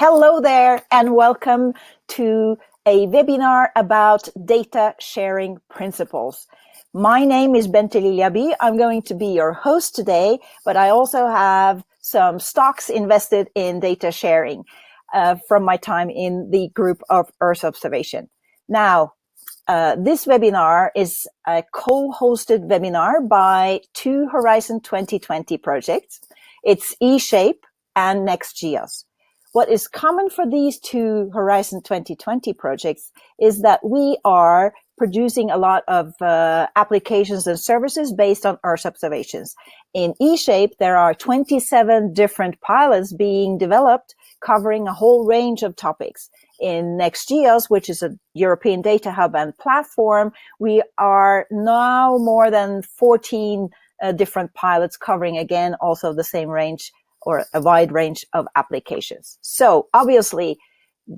Hello there and welcome to a webinar about data sharing principles. My name is Bente Liljaby. I'm going to be your host today, but I also have some stocks invested in data sharing from my time in the group of Earth observation. Now, this webinar is a co-hosted webinar by two Horizon 2020 projects. It's eShape and NextGeos. What is common for these two Horizon 2020 projects is that we are producing a lot of applications and services based on Earth observations. In eShape, there are 27 different pilots being developed covering a whole range of topics. In NextGeos, which is a European data hub and platform, we are now more than 14 different pilots covering, again, also the same range or a wide range of applications. So obviously,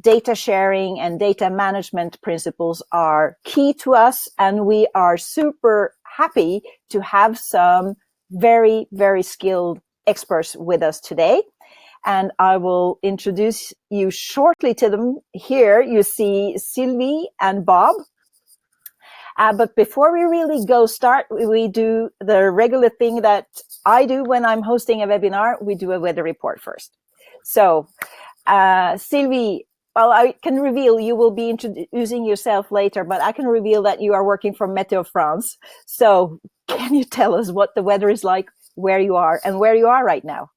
data sharing and data management principles are key to us, and we are super happy to have some very, very skilled experts with us today. And I will introduce you shortly to them. Here you see Sylvie and Bob. But before we really start, we do the regular thing that I do when I'm hosting a webinar. We do a weather report first. So, Sylvie, well, I can reveal you will be introducing yourself later, but I can reveal that you are working for Météo France. So can you tell us what the weather is like where you are and where you are right now?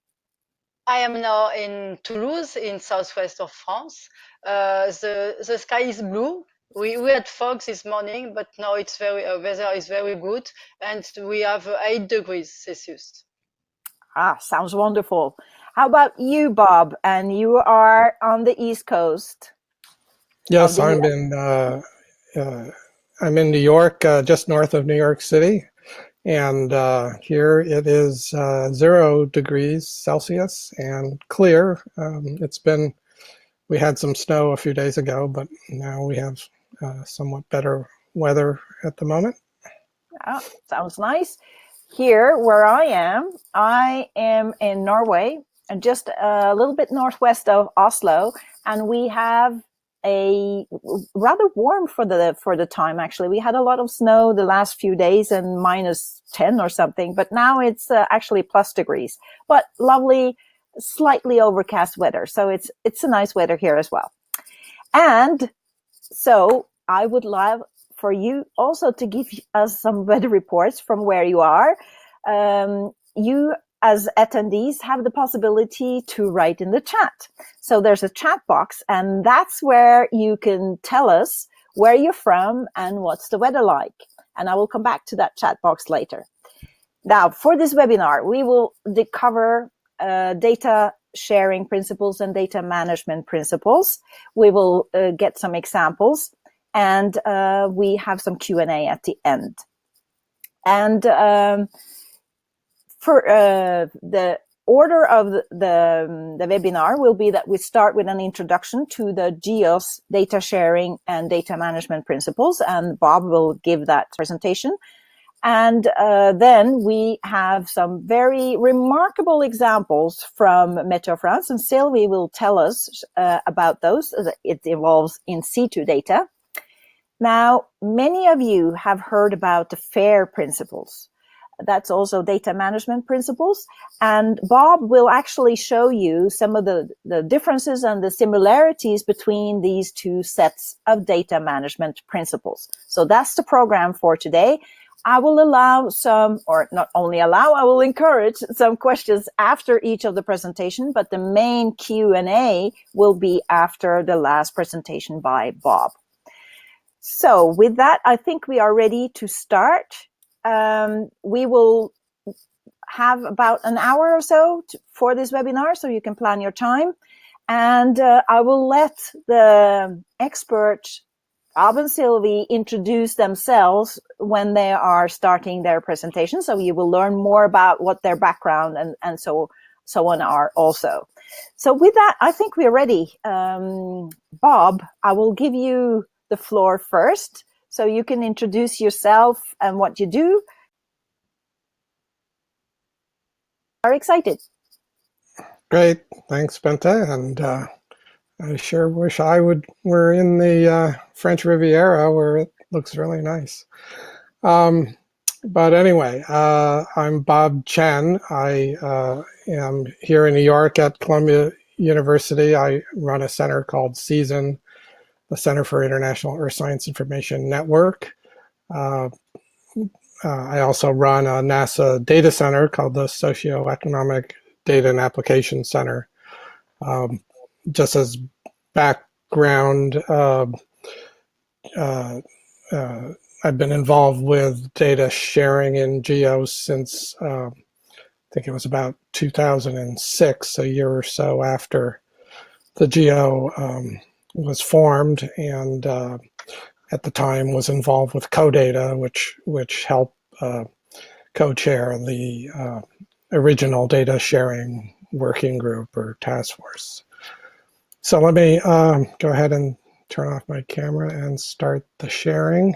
I am now in Toulouse, in southwest of France. The sky is blue. We had fog this morning, but now it's weather is very good, and we have 8 degrees Celsius. Sounds wonderful. How about you, Bob? And you are on the East Coast. Yes, I'm in New York, just north of New York City. And here it is 0 degrees Celsius and clear. We had some snow a few days ago, but now we have somewhat better weather at the moment. Oh, sounds nice. Here where I am in Norway, and just a little bit northwest of Oslo, and we have a rather warm for the time. Actually, we had a lot of snow the last few days and -10 or something, but now it's actually plus degrees, but lovely, slightly overcast weather. So it's a nice weather here as well. And so I would love for you also to give us some weather reports from where you are. You as attendees have the possibility to write in the chat. So there's a chat box, and that's where you can tell us where you're from and what's the weather like. And I will come back to that chat box later. Now, for this webinar, we will cover data sharing principles and data management principles. We will get some examples, and we have some Q&A at the end. And for the order of the webinar will be that we start with an introduction to the GEOS data sharing and data management principles, and Bob will give that presentation. And then we have some very remarkable examples from Météo France, and Sylvie will tell us about those. It involves in situ data. Now, many of you have heard about the FAIR principles. That's also data management principles. And Bob will actually show you some of the differences and the similarities between these two sets of data management principles. So that's the program for today. I will allow some, or not only allow, I will encourage some questions after each of the presentation, but the main Q&A will be after the last presentation by Bob. So with that, I think we are ready to start. We will have about an hour or so for this webinar, so you can plan your time. And I will let the experts, Bob and Sylvie, introduce themselves when they are starting their presentation. So you will learn more about what their background and so on are also. So with that, I think we're ready. Bob, I will give you the floor first, so you can introduce yourself and what you do. Are excited? Great, thanks, Bente, and I sure wish were in the French Riviera where it looks really nice. But anyway, I'm Bob Chen. I am here in New York at Columbia University. I run a center called CEASIN, the Center for International Earth Science Information Network. I also run a NASA data center called the Socioeconomic Data and Application Center. Just as background, I've been involved with data sharing in GEO since I think it was about 2006, a year or so after the GEO was formed, and at the time was involved with CODATA, which helped co-chair the original data sharing working group or task force. So let me go ahead and turn off my camera and start the sharing.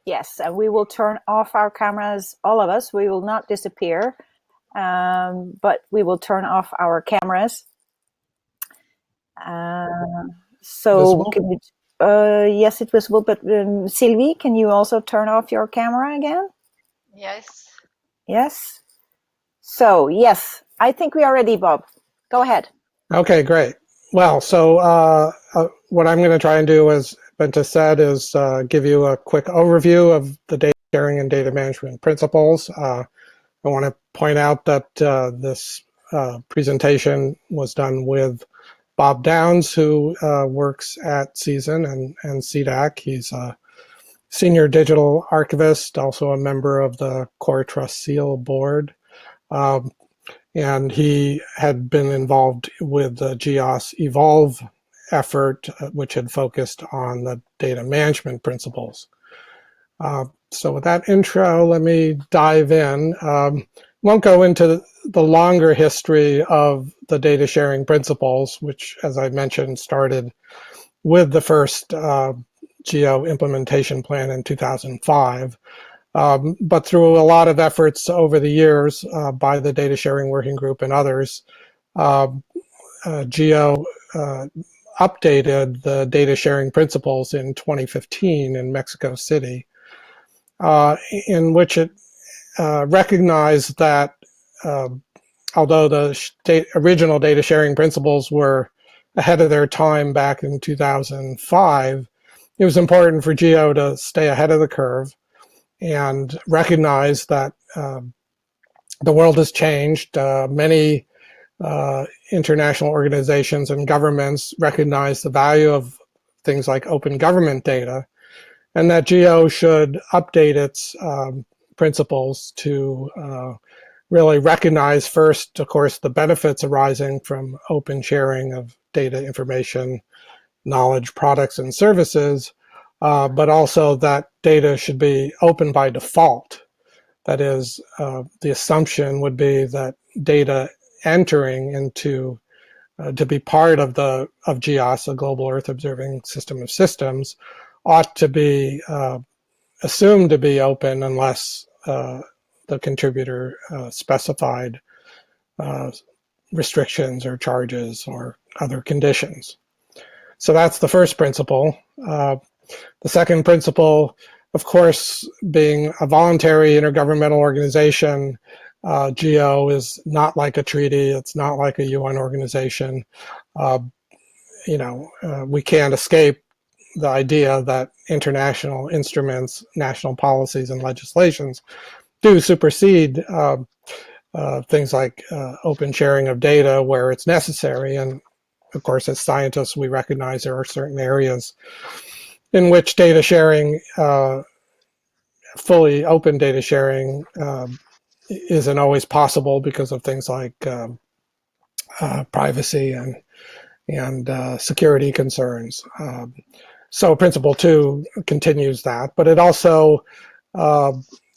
Yes, and we will turn off our cameras, all of us. We will not disappear, but we will turn off our cameras. So, can you, yes, it was visible, but Sylvie, can you also turn off your camera again? Yes. Yes. So, yes, I think we are ready, Bob. Go ahead. Okay, great. Well, so what I'm going to try and do, as Bente said, is give you a quick overview of the data sharing and data management principles. I want to point out that this presentation was done with Bob Downs, who works at CEASIN and CDAC. He's a senior digital archivist, also a member of the Core Trust Seal board. And he had been involved with the GEOS Evolve effort, which had focused on the data management principles. So with that intro, let me dive in. Won't go into the longer history of the data sharing principles, which, as I mentioned, started with the first GEO implementation plan in 2005. But through a lot of efforts over the years by the data sharing working group and others, GEO updated the data sharing principles in 2015 in Mexico City, in which it recognized that although the original data sharing principles were ahead of their time back in 2005, it was important for GEO to stay ahead of the curve and recognize that the world has changed. Many international organizations and governments recognize the value of things like open government data, and that GEO should update its principles to really recognize first, of course, the benefits arising from open sharing of data, information, knowledge, products, and services, but also that data should be open by default. That is, the assumption would be that data entering into to be part of GEOS, a Global Earth Observing System of Systems, ought to be assumed to be open unless the contributor specified restrictions or charges or other conditions. So that's the first principle. The second principle, of course, being a voluntary intergovernmental organization, GEO is not like a treaty. It's not like a UN organization. We can't escape the idea that international instruments, national policies, and legislations do supersede things like open sharing of data where it's necessary. And of course, as scientists, we recognize there are certain areas in which data sharing, fully open data sharing, isn't always possible because of things like privacy and security concerns. So Principle 2 continues that, but it also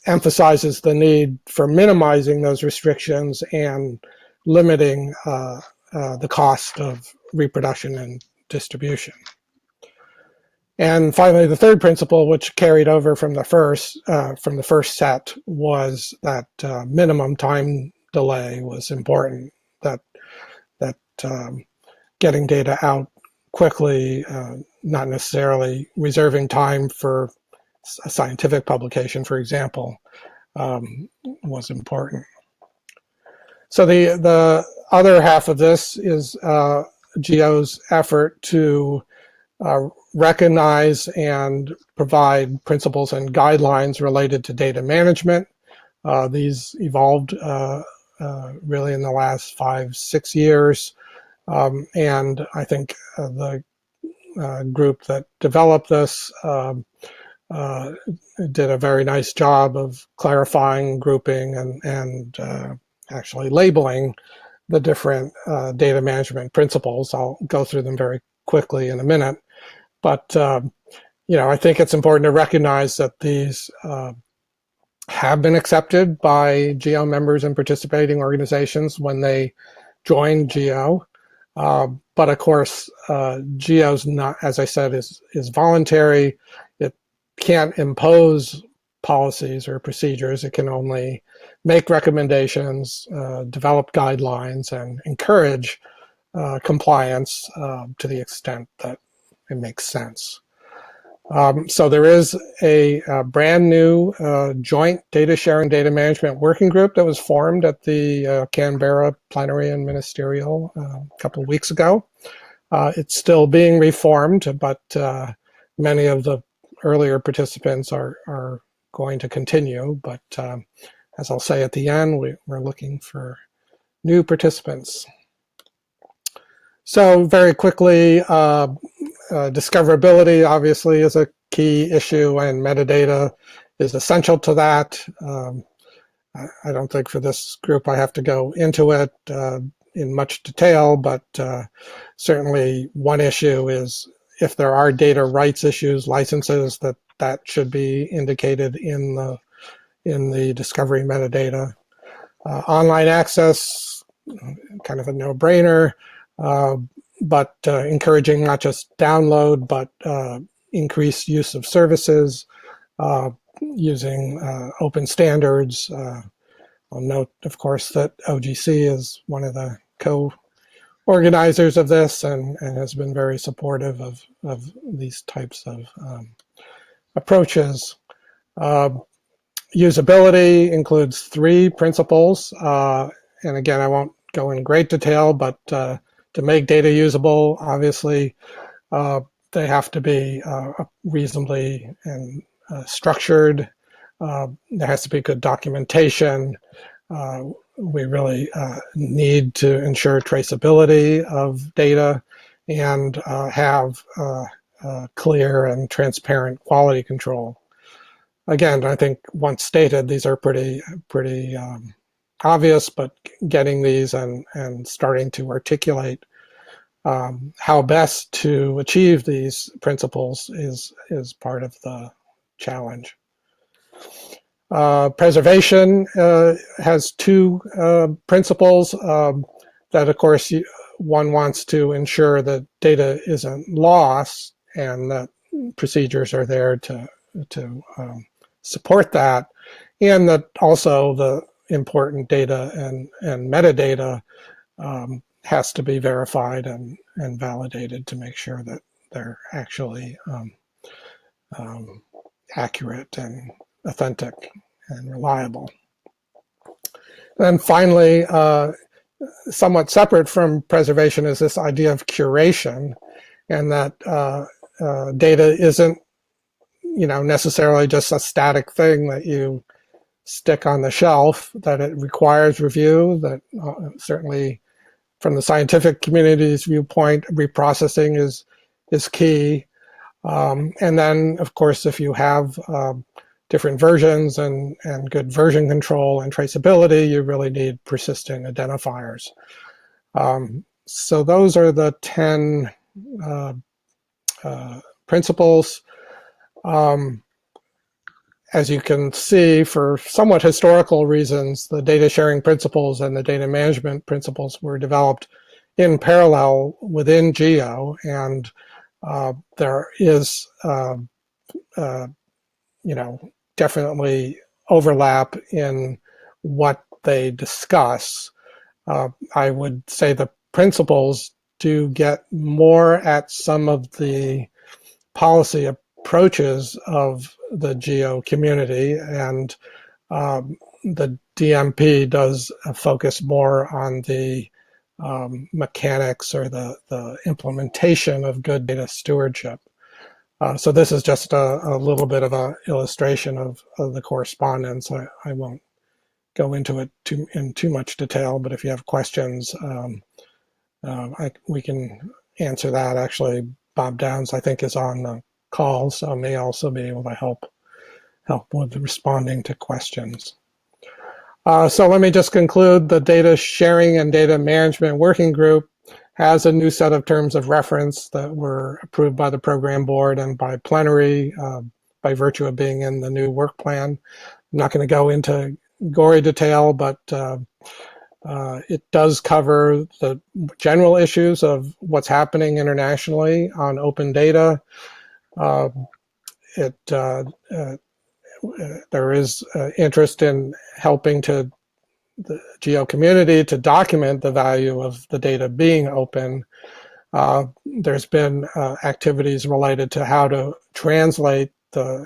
emphasizes the need for minimizing those restrictions and limiting the cost of reproduction and distribution. And finally, the third principle, which carried over from the first set, was that minimum time delay was important. That getting data out quickly, not necessarily reserving time for a scientific publication, for example, was important. So the other half of this is GEO's effort to recognize and provide principles and guidelines related to data management. These evolved really in the last 5-6 years. And I think the group that developed this did a very nice job of clarifying, grouping, and actually labeling the different data management principles. I'll go through them very quickly in a minute. But I think it's important to recognize that these have been accepted by GEO members and participating organizations when they join GEO. But of course, GEO's not, as I said, is voluntary. It can't impose policies or procedures. It can only make recommendations, develop guidelines, and encourage compliance to the extent that it makes sense. So there is a brand new joint data sharing, data management working group that was formed at the Canberra Plenary and Ministerial a couple of weeks ago. It's still being reformed, but many of the earlier participants are going to continue. But as I'll say at the end, we're looking for new participants. So very quickly, discoverability obviously is a key issue, and metadata is essential to that. I don't think for this group I have to go into it in much detail, but certainly one issue is if there are data rights issues, licenses, that should be indicated in the discovery metadata. Online access, kind of a no-brainer. But encouraging not just download, but increased use of services, using open standards. I'll note, of course, that OGC is one of the co-organizers of this and has been very supportive of these types of approaches. Usability includes 3 principles. And again, I won't go in great detail, but to make data usable, obviously, they have to be reasonably and structured. There has to be good documentation. We really need to ensure traceability of data and have clear and transparent quality control. Again, I think once stated, these are pretty obvious, but getting these and starting to articulate how best to achieve these principles is part of the challenge. Preservation has 2 principles that, of course, one wants to ensure that data isn't lost and that procedures are there to support that, and that also the important data and metadata has to be verified and validated to make sure that they're actually accurate and authentic and reliable. And finally, somewhat separate from preservation is this idea of curation, and that data isn't necessarily just a static thing that you stick on the shelf, that it requires review, that certainly from the scientific community's viewpoint, reprocessing is key. And then, of course, if you have different versions and good version control and traceability, you really need persistent identifiers. So those are the 10 principles. As you can see, for somewhat historical reasons, the data sharing principles and the data management principles were developed in parallel within GEO, and there is, definitely overlap in what they discuss. I would say the principles to get more at some of the policy approaches of the geo community, and the DMP does focus more on the mechanics or the implementation of good data stewardship. So this is just a little bit of an illustration of the correspondence. I won't go into it in too much detail, but if you have questions, we can answer that. Actually, Bob Downs, I think, is on the call, so may also be able to help with responding to questions. So let me just conclude. The Data Sharing and Data Management Working Group has a new set of terms of reference that were approved by the program board and by plenary by virtue of being in the new work plan. I'm not going to go into gory detail, but it does cover the general issues of what's happening internationally on open data. There is interest in helping the geo community to document the value of the data being open. There's been activities related to how to translate the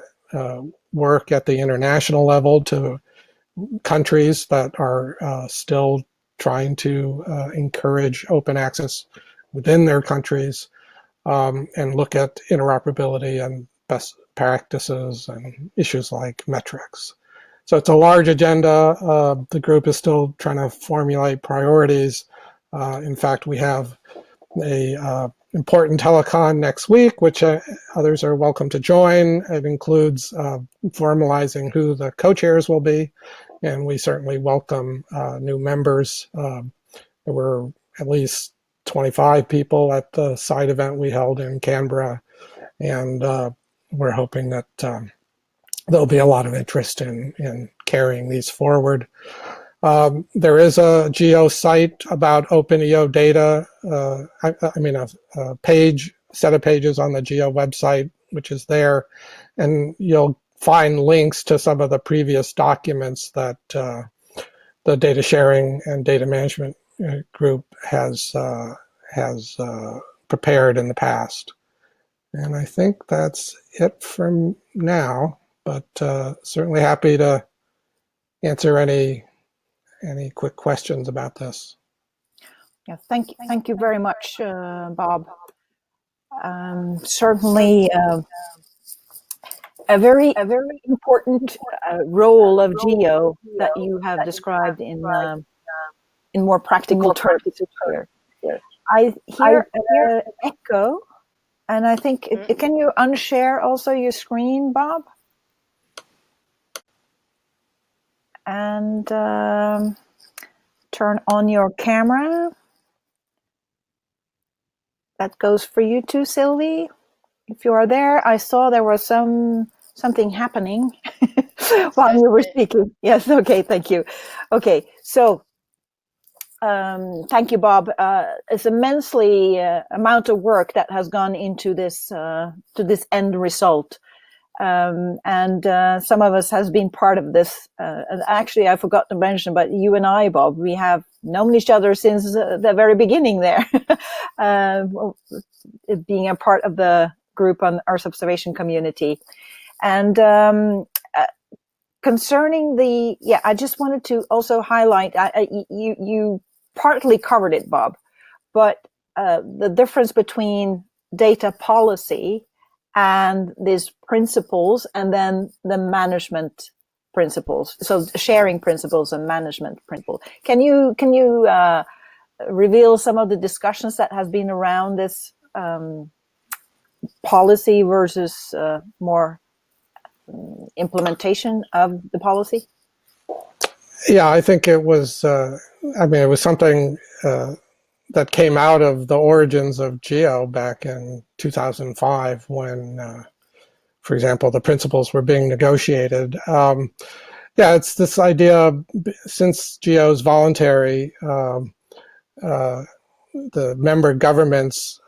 work at the international level to countries that are still trying to encourage open access within their countries, and look at interoperability and best practices and issues like metrics. So it's a large agenda. The group is still trying to formulate priorities. In fact, we have a important Telecon next week, which others are welcome to join. It includes formalizing who the co-chairs will be, and we certainly welcome new members. There were at least 25 people at the side event we held in Canberra, and we're hoping that there'll be a lot of interest in carrying these forward. There is a geo site about open EO data, a set of pages on the geo website, which is there, and you'll find links to some of the previous documents that the Data Sharing and Data Management Group has prepared in the past. And I think that's it from now, but certainly happy to answer any quick questions about this. Yeah, thank you very much, Bob. Certainly a very important role of geo that you have described in more practical terms here. I hear echo, and I think can you unshare also your screen, Bob? And turn on your camera. That goes for you too, Sylvie. If you are there, I saw there was something happening while you were speaking. Yes, okay, thank you. Okay, so thank you, Bob. It's immensely amount of work that has gone into this to this end result. And some of us has been part of this. And actually, I forgot to mention, but you and I, Bob, we have known each other since the very beginning there, being a part of the group on Earth observation community. And concerning I just wanted to also highlight, you partly covered it, Bob, but the difference between data policy and these principles, and then the management principles. So sharing principles and management principles. Can you reveal some of the discussions that has been around this policy versus more implementation of the policy? Yeah, I think it was. It was something that came out of the origins of GEO back in 2005 when, for example, the principles were being negotiated. It's this idea, since GEO is voluntary, the member governments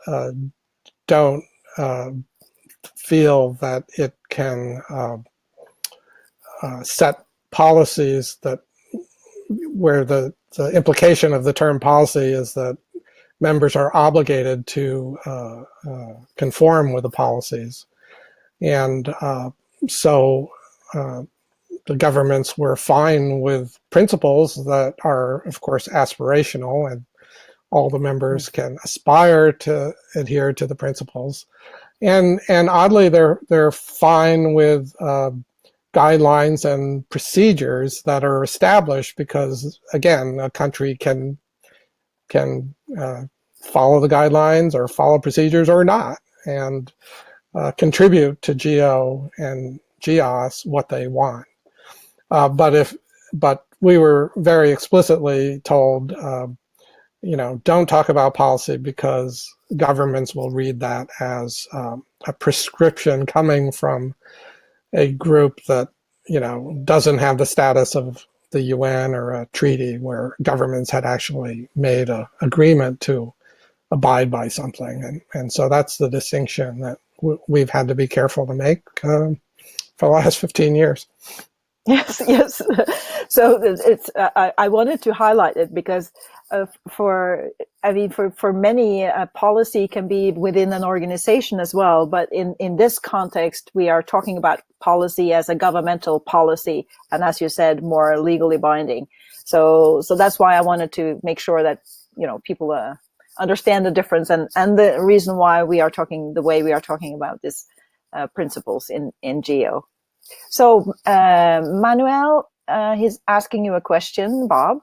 don't feel that it can set policies where the implication of the term policy is that members are obligated to conform with the policies. And so the governments were fine with principles that are, of course, aspirational, and all the members can aspire to adhere to the principles. And oddly, they're fine with guidelines and procedures that are established because, again, a country can follow the guidelines or follow procedures or not, and contribute to GEO and GEOS what they want. But we were very explicitly told, don't talk about policy because governments will read that as a prescription coming from a group that, doesn't have the status of the UN or a treaty where governments had actually made an agreement to abide by something. And so that's the distinction that we've had to be careful to make for the last 15 years. Yes, yes. So it's I wanted to highlight it because for many, policy can be within an organization as well. But in this context, we are talking about policy as a governmental policy, and as you said, more legally binding. So that's why I wanted to make sure that people understand the difference and the reason why we are talking the way we are talking about this principles in GEO. So Manuel, he's asking you a question, Bob.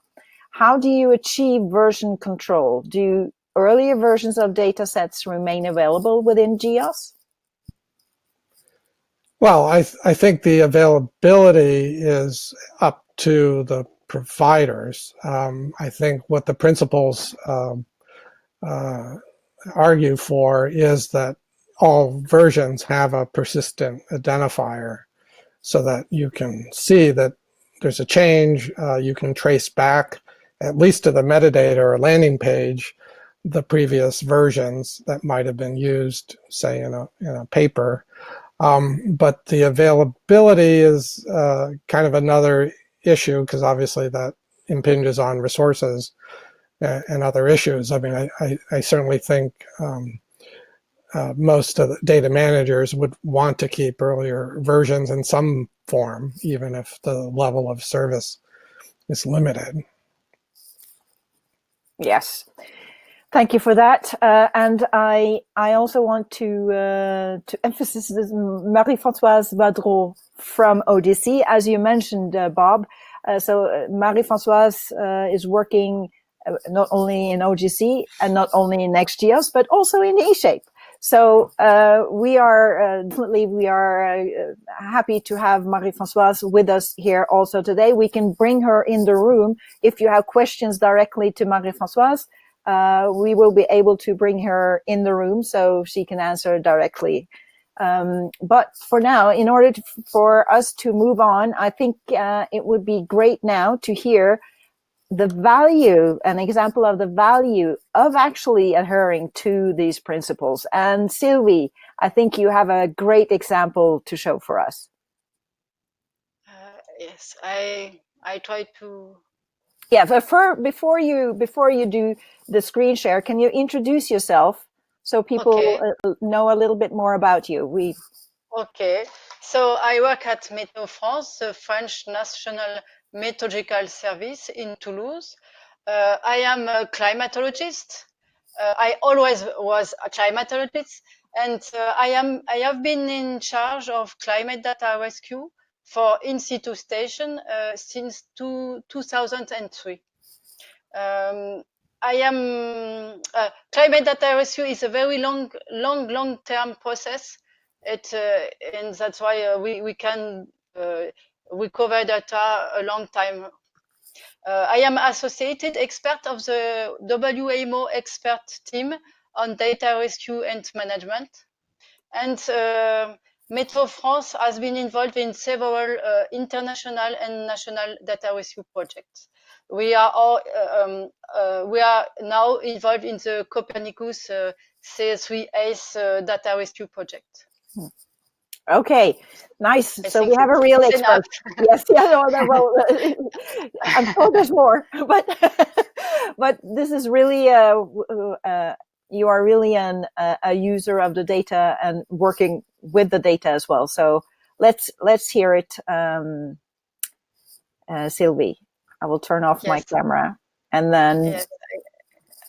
How do you achieve version control? Do earlier versions of data sets remain available within GEOS? Well, I think the availability is up to the providers. I think what the principles argue for is that all versions have a persistent identifier, so that you can see that there's a change. You can trace back, at least to the metadata or landing page, the previous versions that might have been used, say, in a paper. But the availability is kind of another issue, because obviously that impinges on resources and other issues. I mean, I certainly think most of the data managers would want to keep earlier versions in some form, even if the level of service is limited. Yes. Thank you for that. And I also want to emphasize this Marie-Françoise Vadreau from ODC, as you mentioned, Bob. So Marie-Françoise is working not only in OGC and not only in XGEOS, but also in eShape. So we are happy to have Marie-Françoise with us here also today. We can bring her in the room. If you have questions directly to Marie-Françoise, we will be able to bring her in the room so she can answer directly. But for now, in order for us to move on, I think it would be great now to hear the value, an example of the value of actually adhering to these principles. And Sylvie, I think you have a great example to show for us. Yes, I try to. Yeah, but before you do the screen share, can you introduce yourself so people know a little bit more about you? Okay, so I work at Météo France, the French National Meteorological Service in Toulouse. I am a climatologist. I always was a climatologist, and I have been in charge of climate data rescue for in situ station since 2003. I am climate data rescue is a very long term process. And that's why we can recover data a long time. I am associated expert of the WMO expert team on data rescue and management. And Météo France has been involved in several international and national data rescue projects. We are now involved in the Copernicus CS3 ACE data rescue project. Okay, nice. I So think we have a real it's enough. expert. Yes, yeah, no, well, I'm sure there's more, but this is really you are really a user of the data and working with the data as well. So let's hear it, Sylvie. I will turn off my Yes, camera and then yes,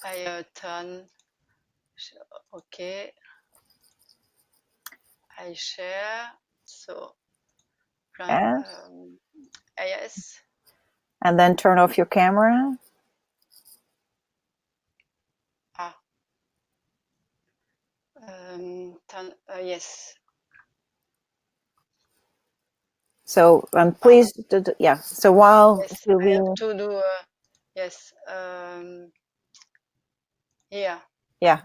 I turn. Okay, I share. So, yes, yes, and then turn off your camera. ah, turn, yes. So please, yeah. So while Yes, I Sylvie, have to do. Yes, yeah. yeah.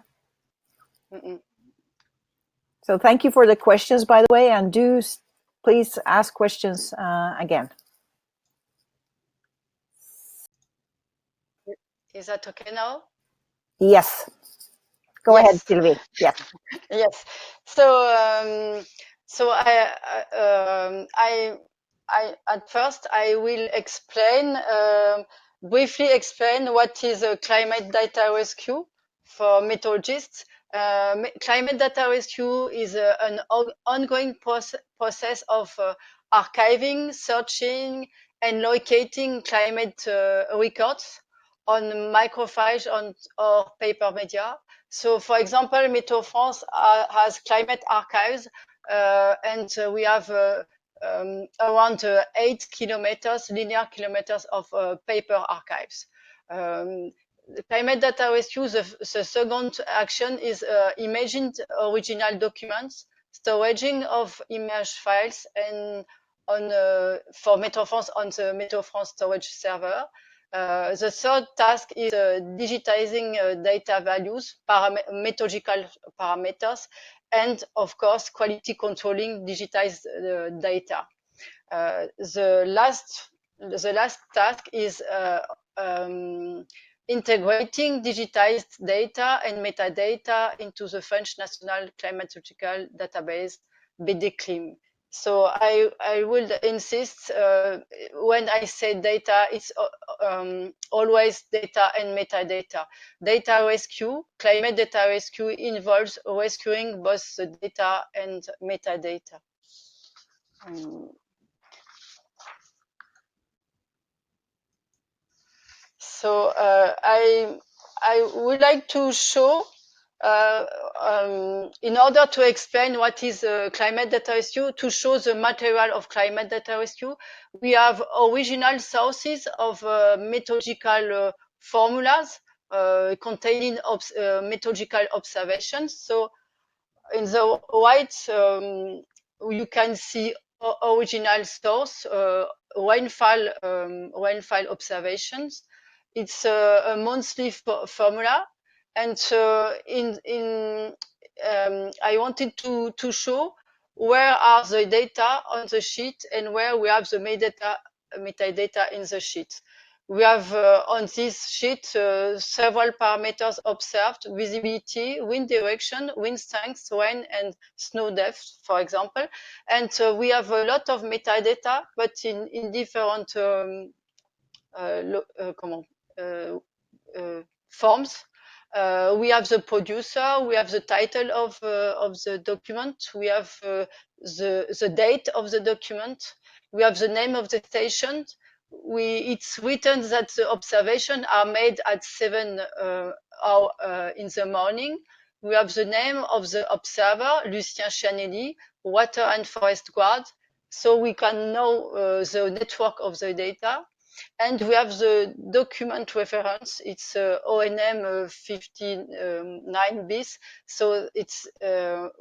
Mm-mm. So thank you for the questions, by the way, and do please ask questions again. Is that okay now? Yes. Go ahead, Yes. Sylvie. Yes. Yes. So I at first I will explain briefly explain what is a climate data rescue for metallurgists. Climate data rescue is an ongoing process of archiving, searching, and locating climate records on microfiche or paper media. So, for example, Meteo France has climate archives, and we have around 8 kilometers, linear kilometers of paper archives. The climate data rescue, the second action is imaging original documents, storaging of image files, and on for Meteo France on the Meteo France storage server. The third task is digitizing data values, methodological parameters, and of course, quality controlling digitized data. The last task is integrating digitized data and metadata into the French National Climatological Database, BDCLIM. So I will insist when I say data, it's always data and metadata. Data rescue, climate data rescue involves rescuing both the data and metadata. So I would like to show, in order to explain what is climate data rescue, to show the material of climate data rescue, we have original sources of methodological formulas containing methodological observations. So in the right, you can see original source, rainfall observations. It's a monthly formula, and I wanted to show where are the data on the sheet and where we have the metadata in the sheet. We have on this sheet several parameters observed: visibility, wind direction, wind strength, rain and snow depth, for example. And we have a lot of metadata, but in different forms. We have the producer, we have the title of the document, we have the date of the document, we have the name of the station. It's written that the observations are made at 7 in the morning. We have the name of the observer, Lucien Chanelli, Water and Forest Guard, so we can know the network of the data. And we have the document reference. It's ONM 59 bis. So it's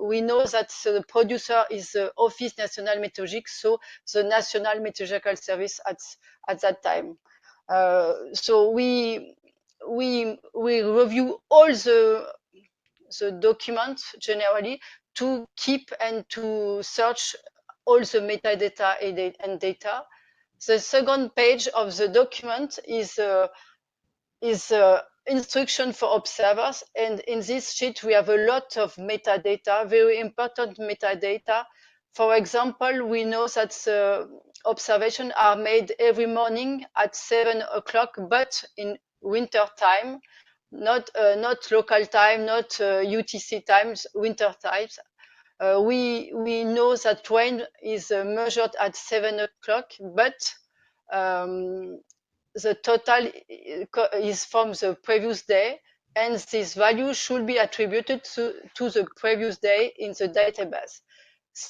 we know that the producer is the Office National Meteorologique, so the National Meteorological Service at that time. So we review all the documents generally to keep and to search all the metadata and data. The second page of the document is instruction for observers, and in this sheet we have a lot of metadata, very important metadata For example, we know that observations are made every morning at 7 o'clock, but in winter time, not local time, not UTC times, winter times. We know that rain is measured at 7 o'clock, but the total is from the previous day, and this value should be attributed to the previous day in the database.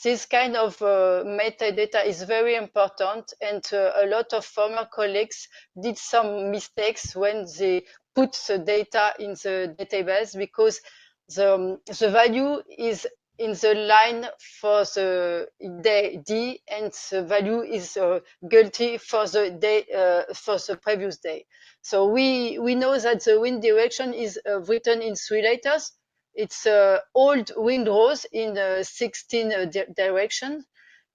This kind of metadata is very important, and a lot of former colleagues did some mistakes when they put the data in the database, because the value is in the line for the day D, and the value is guilty for the day for the previous day. So we know that the wind direction is written in 3 letters. It's old wind rows in 16 direction.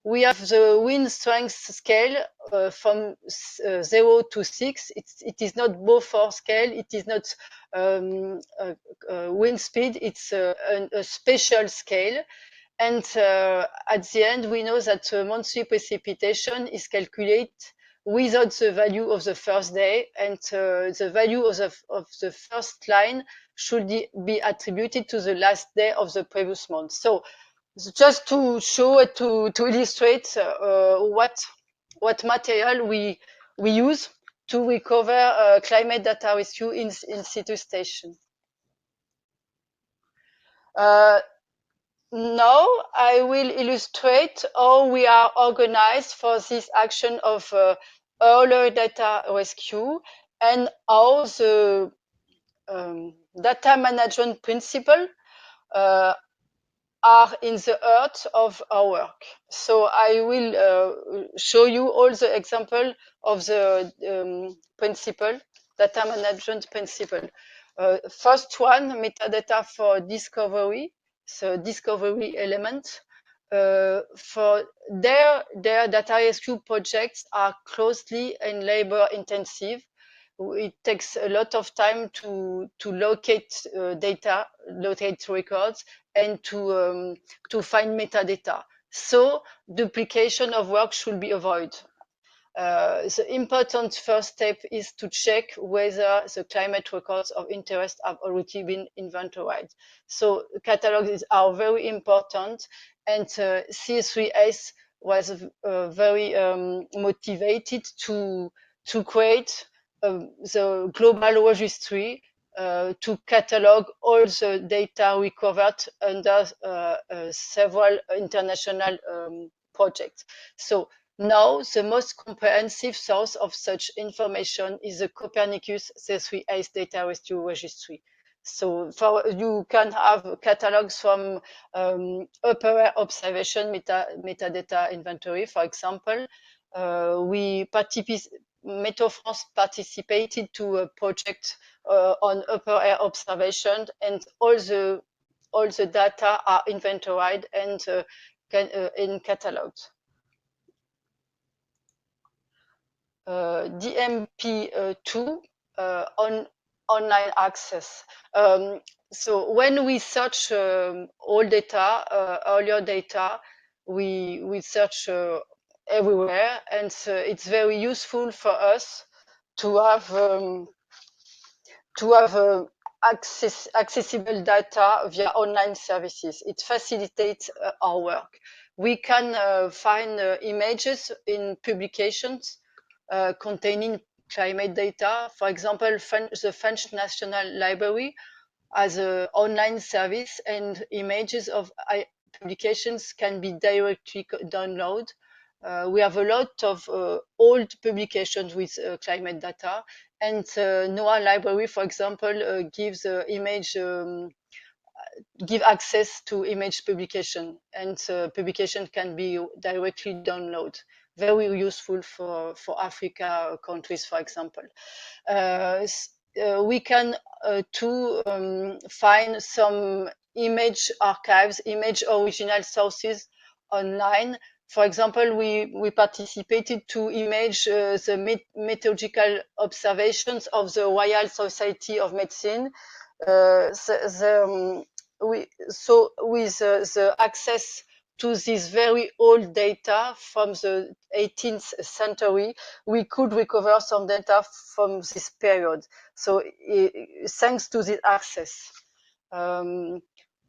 We have the wind strength scale from 0 to 6. It is not Beaufort scale. It is not wind speed. It's a special scale. And at the end, we know that monthly precipitation is calculated without the value of the first day, and the value of the first line should be attributed to the last day of the previous month. So just to show, to illustrate what material we use to recover climate data rescue in situ station. Now I will illustrate how we are organized for this action of early data rescue, and how the data management principle are in the heart of our work. So I will show you all the example of the principle, data management principle. First one, metadata for discovery, so discovery element. For their data rescue projects are closely and labor intensive. It takes a lot of time to locate data, locate records, and to find metadata. So duplication of work should be avoided. The important first step is to check whether the climate records of interest have already been inventoried. So catalogs are very important, and C3S was very motivated to create the global registry to catalog all the data recovered under several international projects. So now, the most comprehensive source of such information is the Copernicus C3S Data Rescue Registry. So you can have catalogs from upper air observation metadata inventory, for example. Météo France participated to a project on upper air observation, and all the data are inventoried and in catalogs. DMP2 online access. So when we search all data, earlier data, we search everywhere, and it's very useful for us to have accessible data via online services. It facilitates our work. We can find images in publications containing climate data. For example, the French National Library has an online service, and images of publications can be directly downloaded. We have a lot of old publications with climate data, and NOAA Library, for example, gives give access to image publication, and publication can be directly downloaded. Very useful for Africa countries, for example. We can too find some image archives, image original sources online. For example, we participated to image the meteorological observations of the Royal Society of Medicine. So with the access to this very old data from the 18th century, we could recover some data from this period. So thanks to this access.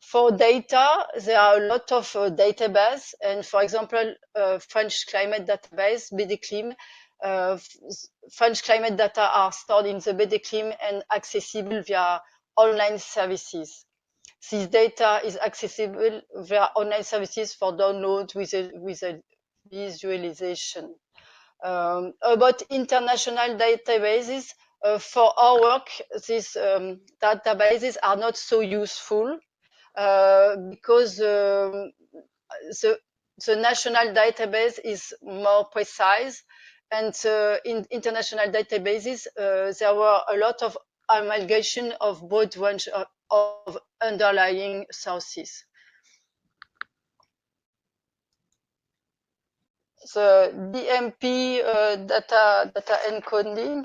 For data, there are a lot of databases, and for example, French climate database, BDClim, French climate data are stored in the BDClim and accessible via online services. This data is accessible via online services for download with a visualization. About international databases, for our work, these databases are not so useful because the national database is more precise, and in international databases there were a lot of amalgamation of broad range of underlying sources. The DMP data encoding.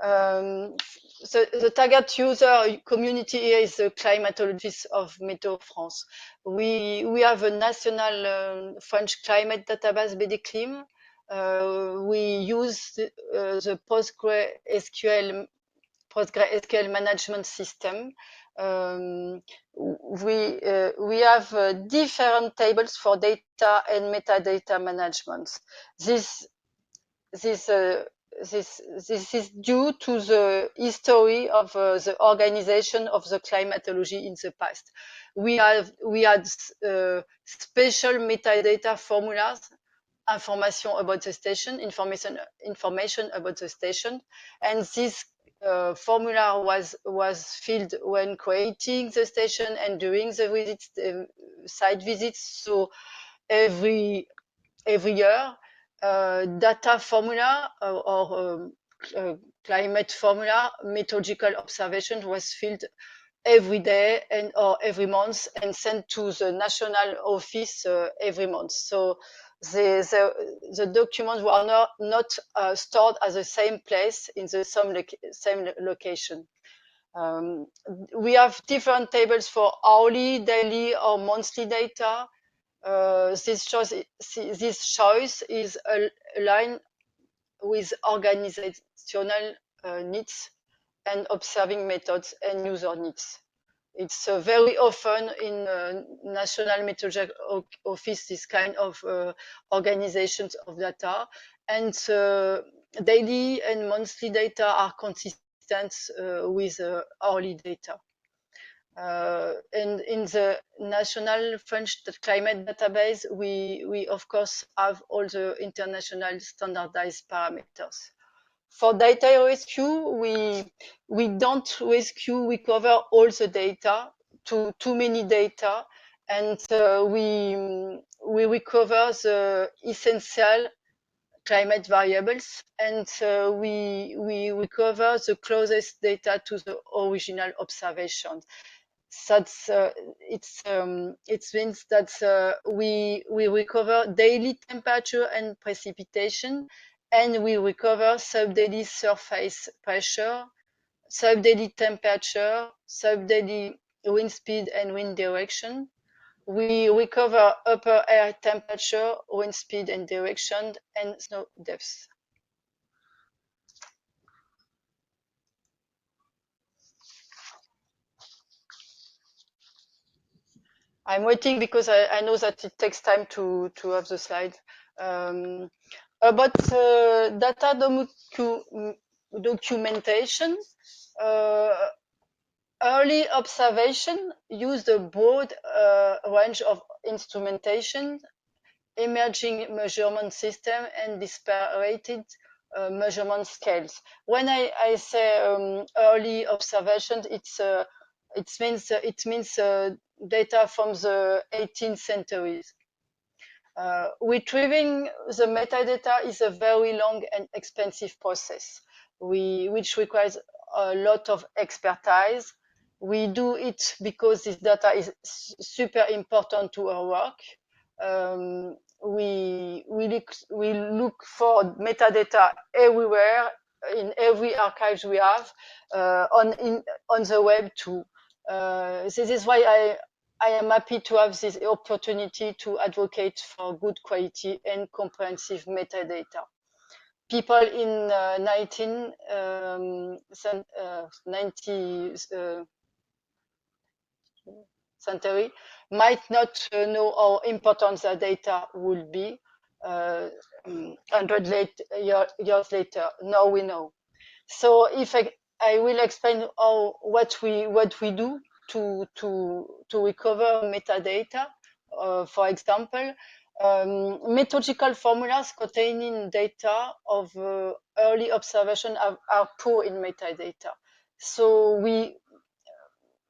The target user community here is the climatologists of Météo France. We have a national French climate database, BDClim. We use the PostgreSQL management system. We have different tables for data and metadata management. This is due to the history of the organization of the climatology in the past. We had special metadata formulas, information about the station, information about the station, and this formula was filled when creating the station and during the visits, site visits. So every year, data formula or climate formula, meteorological observation was filled every day or every month and sent to the national office every month. So the documents were not stored at the same place in the same location. We have different tables for hourly, daily, or monthly data. This choice is aligned with organizational needs and observing methods and user needs. It's very often in National Meteorological Office, this kind of organizations of data, and daily and monthly data are consistent with hourly data. And in the National French Climate Database, we of course have all the international standardized parameters. For data rescue, we don't recover all the data, too many data, and we recover the essential climate variables, and we recover the closest data to the original observation. That's it means that we recover daily temperature and precipitation, and we recover sub-daily surface pressure, sub-daily temperature, sub-daily wind speed and wind direction. We recover upper air temperature, wind speed and direction, and snow depths. I'm waiting because I know that it takes time to have the slide. About data documentation, early observation used a broad range of instrumentation, emerging measurement system, and disparate measurement scales. When I say early observation, it means data from the 18th centuries. Retrieving the metadata is a very long and expensive process, which requires a lot of expertise. We do it because this data is super important to our work. We look for metadata everywhere, in every archive we have, on the web too. This is why I am happy to have this opportunity to advocate for good quality and comprehensive metadata. People in 1990 century might not know how important the data will be 100 years later. Now we know. So if I will explain what we do to recover metadata. For example, methodological formulas containing data of early observation are poor in metadata. So we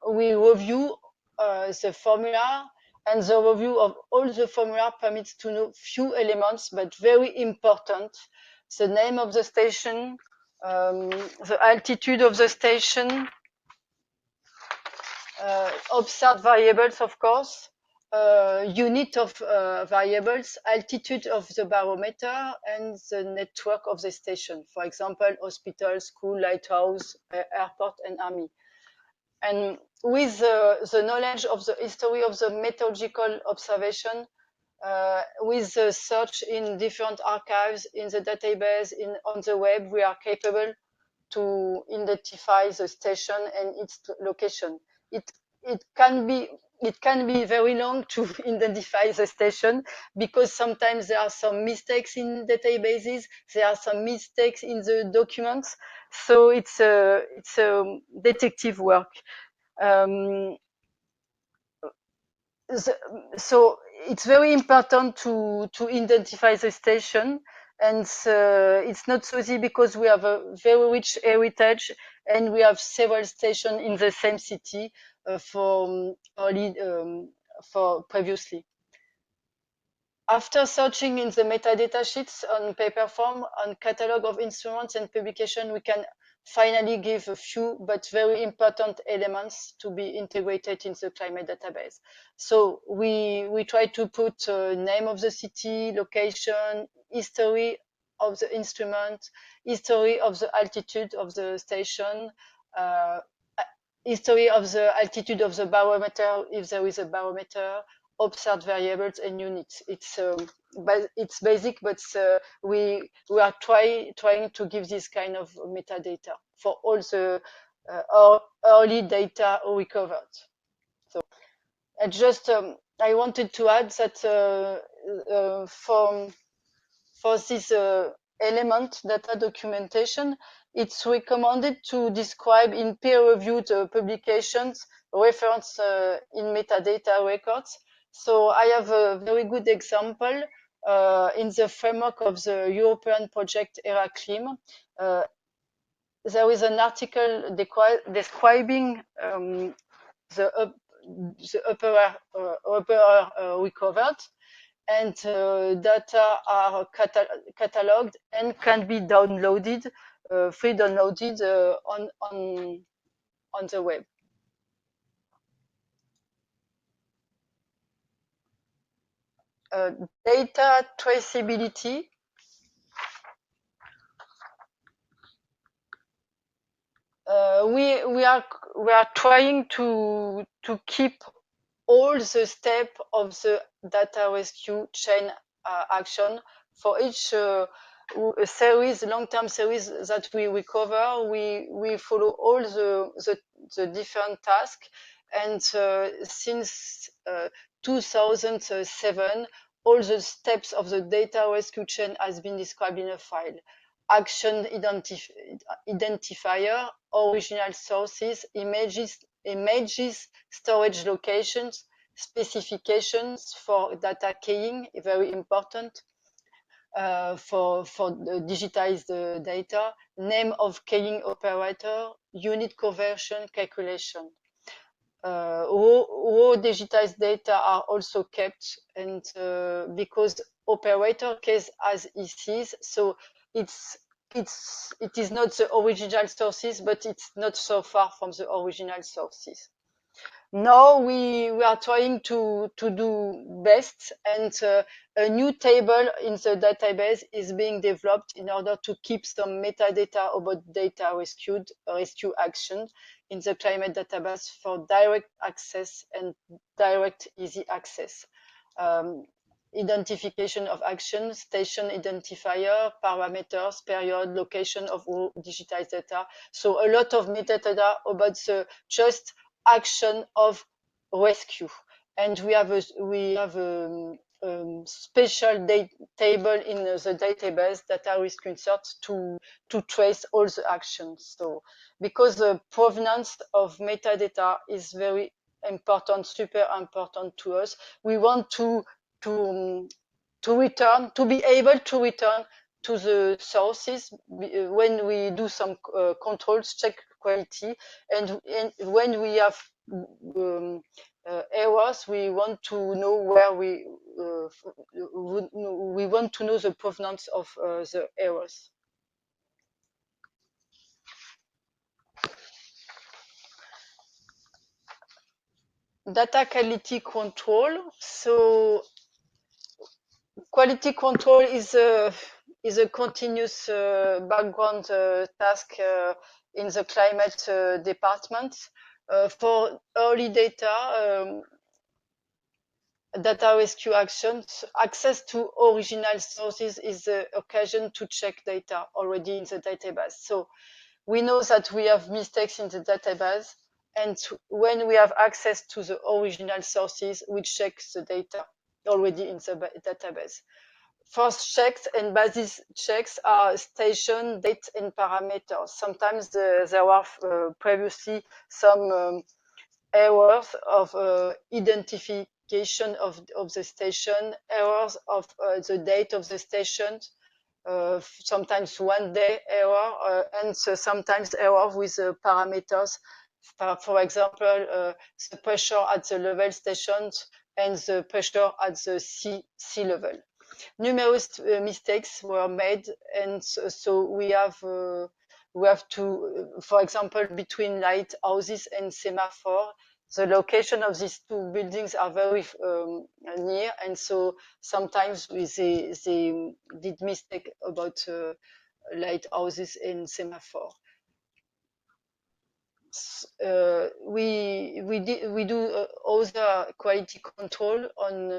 review the formula, and the review of all the formula permits to know few elements, but very important: the name of the station, the altitude of the station, observed variables, of course, unit of variables, altitude of the barometer, and the network of the station. For example, hospital, school, lighthouse, airport, and army. And with the knowledge of the history of the methodological observation, with the search in different archives, in the database, on the web, we are capable to identify the station and its location. It can be very long to identify the station, because sometimes there are some mistakes in databases, there are some mistakes in the documents, so it's a detective work. So it's very important to identify the station, and it's not so easy because we have a very rich heritage, and we have several stations in the same city for previously. After searching in the metadata sheets on paper form, on catalog of instruments and publication, we can finally give a few but very important elements to be integrated in the climate database. So we try to put name of the city, location, history of the instrument, history of the altitude of the station, history of the altitude of the barometer, if there is a barometer, observed variables and units. It's basic, but we are trying to give this kind of metadata for all the early data recovered. So I wanted to add that for this element data documentation, it's recommended to describe in peer-reviewed publications reference in metadata records. So I have a very good example in the framework of the European project ERA-CLIM. There is an article describing the upper recovered, and data are cataloged and can be downloaded, free downloaded on the web. Data traceability. We are trying to keep all the steps of the data rescue chain action for each series, long-term series that we recover. We follow all the different tasks, and since 2007, all the steps of the data rescue chain has been described in a file. Action identifier, original sources, images, storage locations, specifications for data keying, very important for digitized data, name of keying operator, unit conversion calculation. Raw digitized data are also kept, and because operator case as ECs, so it is not the original sources, but it's not so far from the original sources. now we are trying to do best, and a new table in the database is being developed in order to keep some metadata about data rescue action in the climate database for direct access and direct easy access. Identification of action, station identifier, parameters, period, location of all digitized data. So a lot of metadata about the just action of rescue. And we have a special table in the database, data risk insert, to trace all the actions. So because the provenance of metadata is very important, super important to us, we want to return, to be able to return to the sources when we do some controls, check quality, and when we have errors, we want to know where we want to know the provenance of the errors. Data quality control. So quality control is a continuous background task in the climate department. For early data, data rescue actions, access to original sources is the occasion to check data already in the database. So we know that we have mistakes in the database, and when we have access to the original sources, we check the data already in the database. First checks and basis checks are station, date, and parameters. Sometimes there were previously some errors of identification of the station, errors of the date of the station, sometimes 1 day error, and sometimes error with parameters. For example, the pressure at the level stations and the pressure at the sea level. Numerous mistakes were made, and so we have to, for example, between lighthouses and semaphore, the location of these two buildings are very near, and so sometimes they did mistake about lighthouses and semaphore. We do other quality control on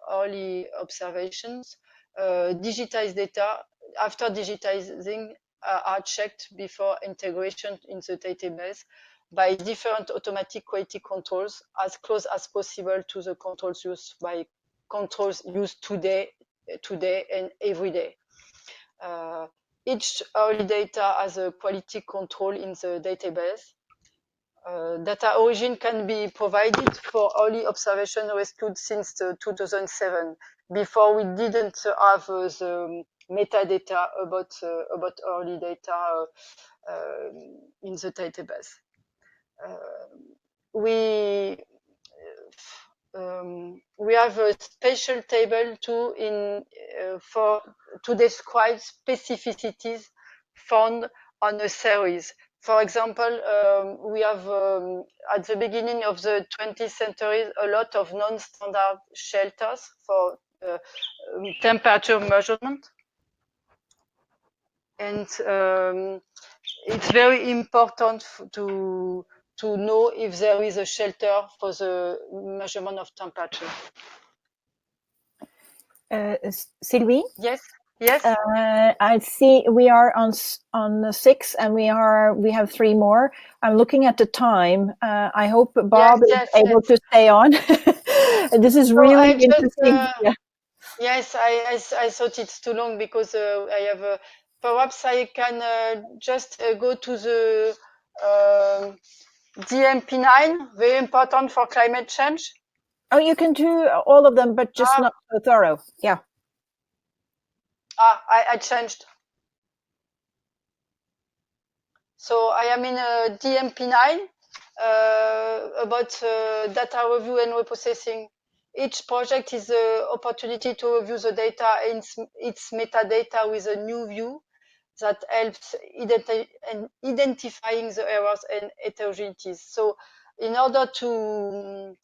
early observations. Digitized data, after digitizing, are checked before integration in the database by different automatic quality controls as close as possible to the controls used by controls used today and every day. Each early data has a quality control in the database. Data origin can be provided for early observation rescued since 2007. Before, we didn't have the metadata about early data in the database. We have a special table too to describe specificities found on a series. For example, we have at the beginning of the 20th century a lot of non-standard shelters for temperature measurement, and it's very important to know if there is a shelter for the measurement of temperature. Sylvie? Yes. Yes. I see we are on 6, and we have 3 more. I'm looking at the time. I hope Bob is able to stay on. This is really interesting. Yes, I thought it's too long because I have. Perhaps I can just go to the DMP9. Very important for climate change. Oh, you can do all of them, but just not so thorough. Yeah. I changed. So I am in DMP9 about data review and reprocessing. Each project is an opportunity to review the data and its metadata with a new view that helps identifying the errors and heterogeneities. So in order to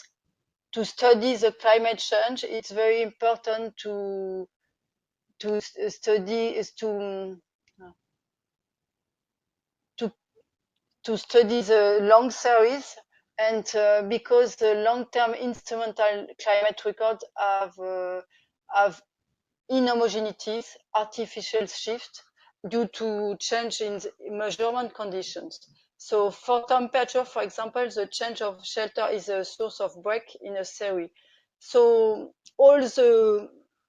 study the climate change, it's very important to study the long series, and because the long-term instrumental climate records have inhomogeneities, artificial shift due to change in the measurement conditions. So for temperature, for example, the change of shelter is a source of break in a series. So all the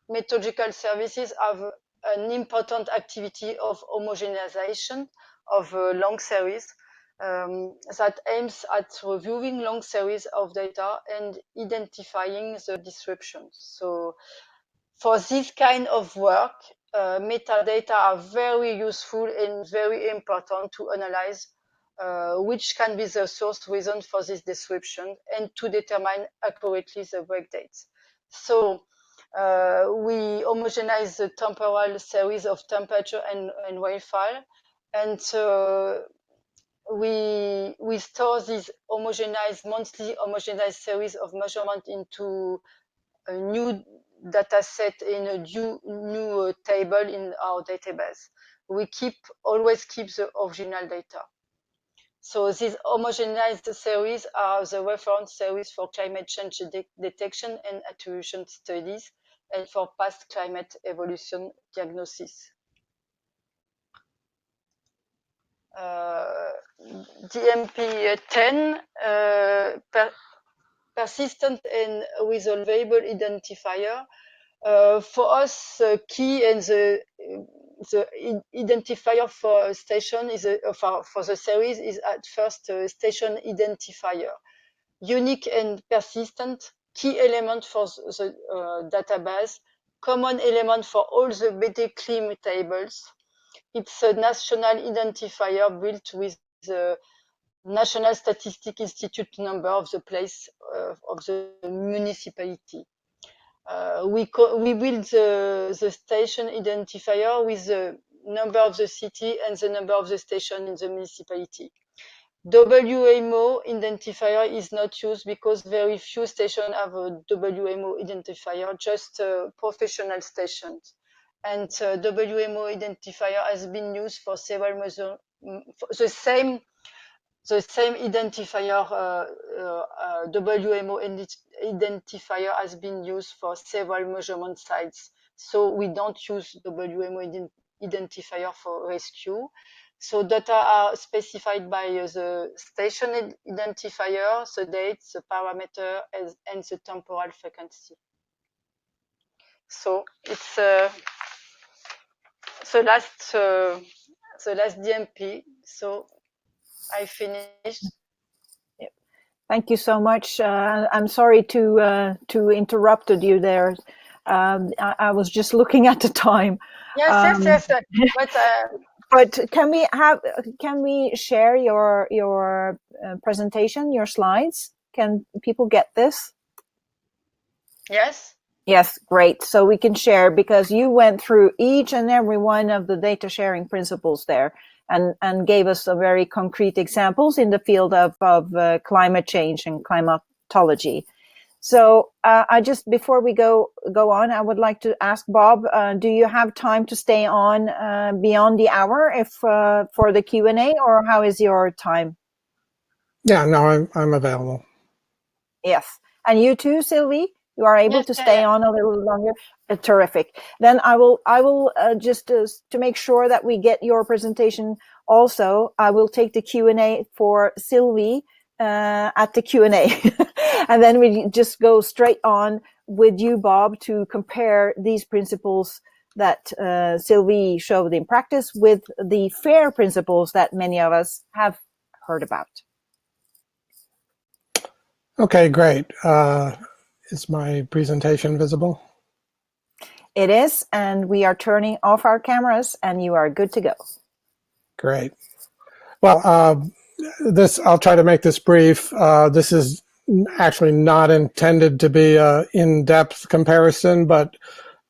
methodological services have an important activity of homogenization of long series that aims at reviewing long series of data and identifying the disruptions. So for this kind of work, metadata are very useful and very important to analyze which can be the source reason for this disruption and to determine accurately the break dates. So we homogenize the temporal series of temperature and rainfall, and we store this monthly homogenized series of measurement into a new data set in a new table in our database. We always keep the original data. So these homogenized series are the reference series for climate change detection and attribution studies and for past climate evolution diagnosis. DMP10 persistent and resolvable identifier. For us, key and the identifier for a station is for the series is at first station identifier. Unique and persistent, key element for the database, common element for all the BD-CLIM tables. It's a national identifier built with the National Statistic Institute number of the place of the municipality. We build the station identifier with the number of the city and the number of the station in the municipality. WMO identifier is not used because very few stations have a WMO identifier, just professional stations. And WMO identifier has been used for several measures. The same identifier, WMO identifier has been used for several measurement sites. So we don't use WMO identifier for rescue. So data are specified by the station identifier, the date, the parameter, and the temporal frequency. So it's the last DMP. So I finished. Thank you so much. I'm sorry to interrupted you there. I was just looking at the time. Yes. But can we share your presentation, your slides? Can people get this? Yes. Yes, great. So we can share, because you went through each and every one of the data sharing principles there and gave us a very concrete examples in the field of climate change and climatology. So before we go on, I would like to ask Bob, do you have time to stay on beyond the hour for the Q&A, or how is your time? Yeah, no, I'm available. Yes. And you too, Sylvie? You are able to stay on a little longer? Terrific. Then I will just to make sure that we get your presentation also, I will take the Q&A for Sylvie at the Q&A. And then we just go straight on with you, Bob, to compare these principles that Sylvie showed in practice with the FAIR principles that many of us have heard about. Okay, great. Is my presentation visible? It is, and we are turning off our cameras, and you are good to go. Great. Well, I'll try to make this brief. This is actually not intended to be an in-depth comparison, but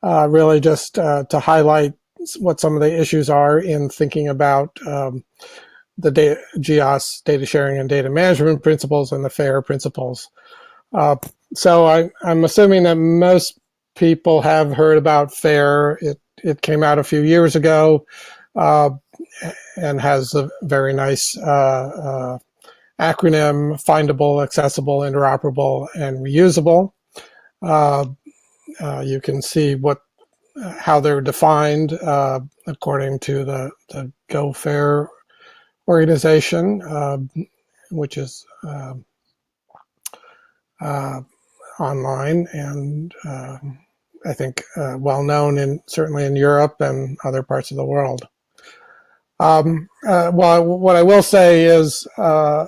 really just to highlight what some of the issues are in thinking about the GIOS data sharing and data management principles and the FAIR principles. So I'm assuming that most people have heard about FAIR. It came out a few years ago and has a very nice acronym: findable, accessible, interoperable, and reusable. You can see how they're defined according to the Go FAIR organization, which is online and I think well known certainly in Europe and other parts of the world. Well, what I will say is, FAIR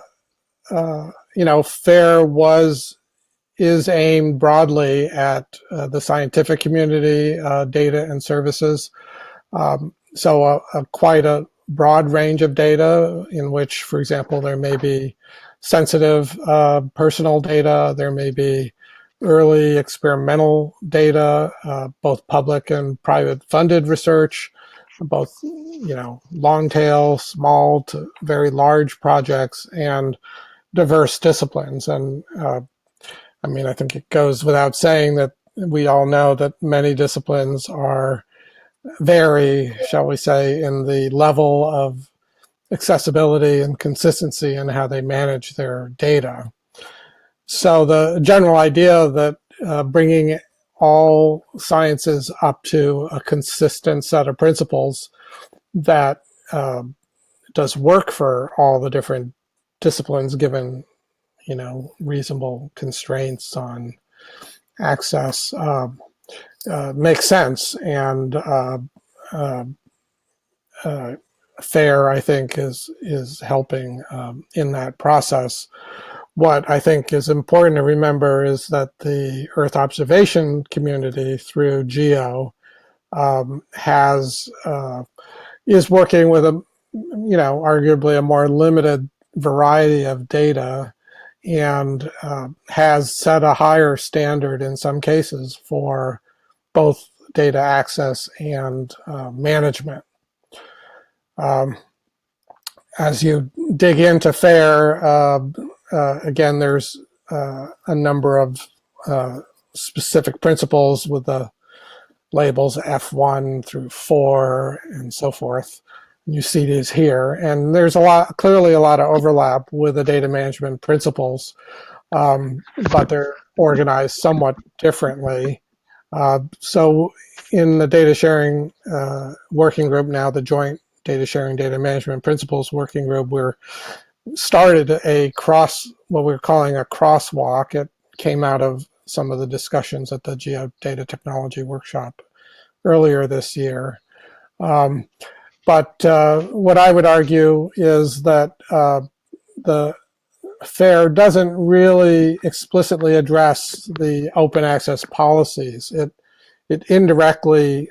is aimed broadly at the scientific community, data and services. So quite a broad range of data in which, for example, there may be sensitive personal data, there may be early experimental data, both public and private funded research, both long tail, small to very large projects, and diverse disciplines. And I think it goes without saying that we all know that many disciplines vary, shall we say, in the level of accessibility and consistency in how they manage their data. So the general idea that bringing all sciences up to a consistent set of principles that does work for all the different disciplines, given reasonable constraints on access, makes sense. And FAIR, I think, is helping in that process. What I think is important to remember is that the Earth observation community through GEO is working with arguably a more limited variety of data, and has set a higher standard in some cases for both data access and management. As you dig into FAIR, again, there's a number of specific principles with the labels F1 through 4 and so forth. You see these here, and there's clearly a lot of overlap with the data management principles, but they're organized somewhat differently. So in the data sharing working group now, the joint data sharing data management principles working group, we're started what we're calling a crosswalk. It came out of some of the discussions at the Geodata Technology Workshop earlier this year. But what I would argue is that the FAIR doesn't really explicitly address the open access policies. It indirectly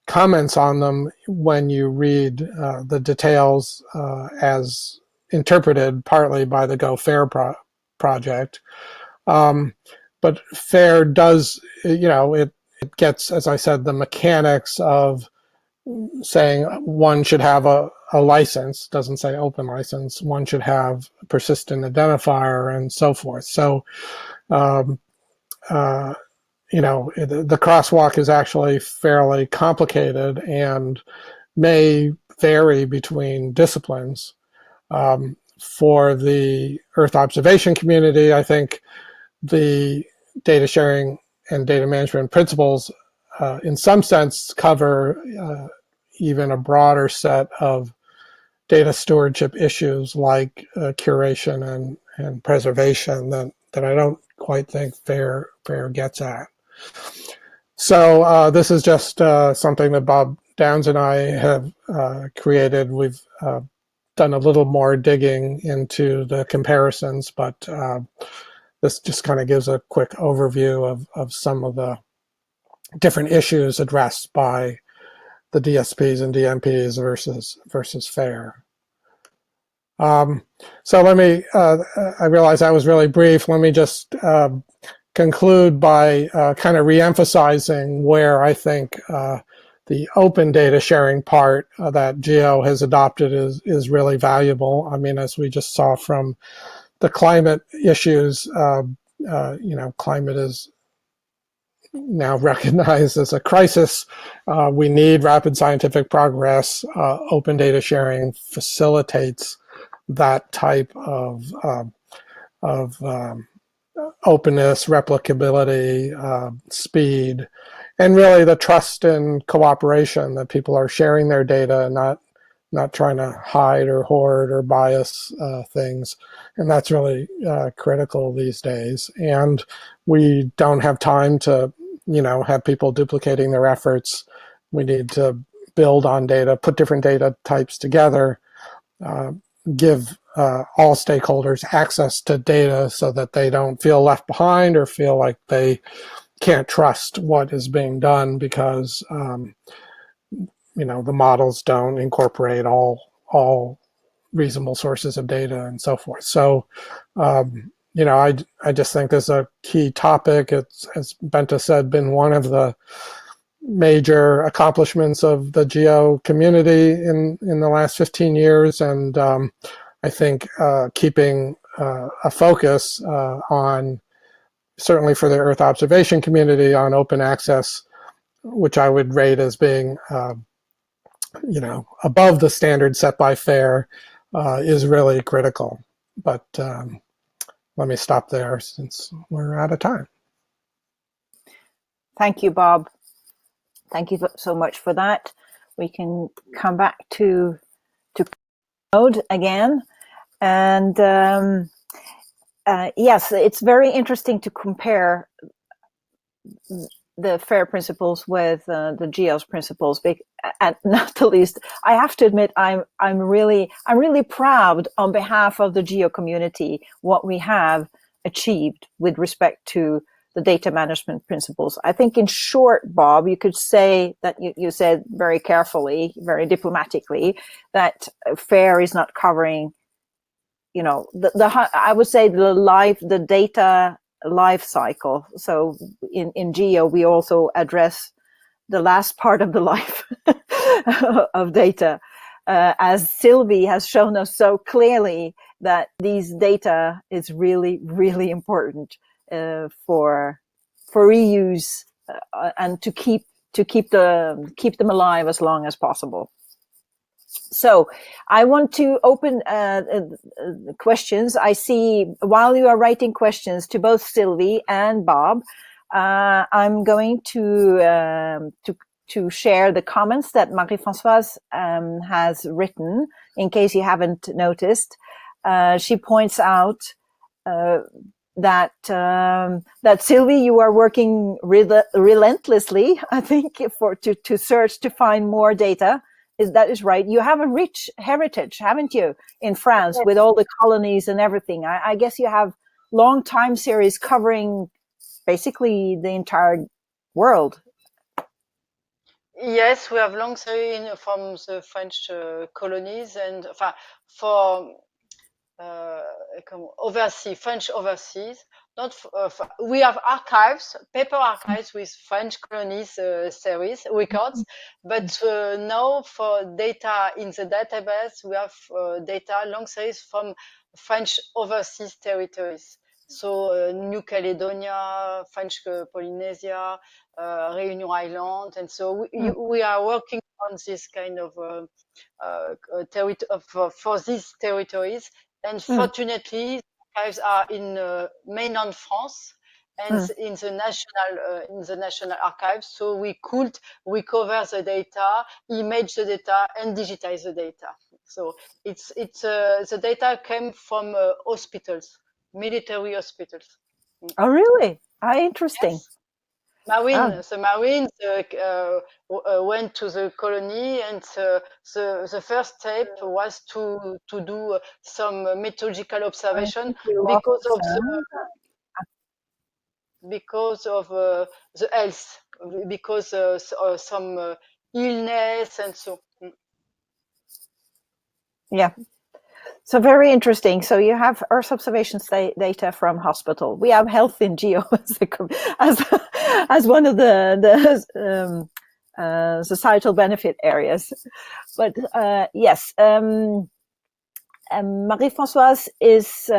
comments on them when you read the details as interpreted partly by the Go FAIR project. But FAIR does, it gets, as I said, the mechanics of saying one should have a license, doesn't say open license, one should have a persistent identifier and so forth. So, the crosswalk is actually fairly complicated and may vary between disciplines. For the Earth observation community, I think the data sharing and data management principles in some sense cover even a broader set of data stewardship issues like curation and preservation that I don't quite think FAIR gets at. So this is just something that Bob Downs and I have created. We've done a little more digging into the comparisons, but this just kind of gives a quick overview of some of the different issues addressed by the DSPs and DMPs versus FAIR. So let me, I realize that was really brief. Let me just conclude by kind of reemphasizing where I think the open data sharing part that Geo has adopted is really valuable. I mean, as we just saw from the climate issues, climate is now recognized as a crisis. We need rapid scientific progress. Open data sharing facilitates that type of openness, replicability, speed, and really the trust and cooperation that people are sharing their data, not trying to hide or hoard or bias things. And that's really critical these days. And we don't have time to, have people duplicating their efforts. We need to build on data, put different data types together, give all stakeholders access to data so that they don't feel left behind or feel like they can't trust what is being done because the models don't incorporate all reasonable sources of data and so forth. So I just think this is a key topic. It's, as Bente said, been one of the major accomplishments of the Geo community in the last 15 years, and I think keeping a focus on, certainly for the Earth observation community, on open access, which I would rate as being above the standard set by FAIR, is really critical. But let me stop there since we're out of time. Thank you, Bob. Thank you so much for that. We can come back to code again. And yes, it's very interesting to compare the FAIR principles with the GEO's principles, and not the least, I have to admit, I'm really proud on behalf of the GEO community what we have achieved with respect to the data management principles. I think, in short, Bob, you could say that you said very carefully, very diplomatically, that FAIR is not covering, I would say the data life cycle. So in Geo, we also address the last part of the life of data, as Sylvie has shown us so clearly that these data is really, really important for reuse and to keep them alive as long as possible. So I want to open questions. I see while you are writing questions to both Sylvie and Bob, I'm going to share the comments that Marie-Françoise has written, in case you haven't noticed. She points out that Sylvie, you are working relentlessly, I think, to search to find more data. That is right. You have a rich heritage, haven't you, in France, with all the colonies and everything. I guess you have long time series covering basically the entire world. Yes, we have long series from the French colonies and for French overseas. We have archives, paper archives with French colonies series records, but now for data in the database, we have data long series from French overseas territories. So New Caledonia, French Polynesia, Réunion Island, and so we are working on this kind of for these territories. And fortunately, archives are in mainland France and in the national archives, so we could recover the data, image the data, and digitize the data. So it's the data came from hospitals, military hospitals. Oh, really? Interesting. Yes. The Marines went to the colony, and the first step was to do some methodological observation because of the health, because some illness and so. Yeah. So very interesting. So you have Earth observation data from hospital. We have health in Geo as one of the societal benefit areas. But yes, Marie-Françoise is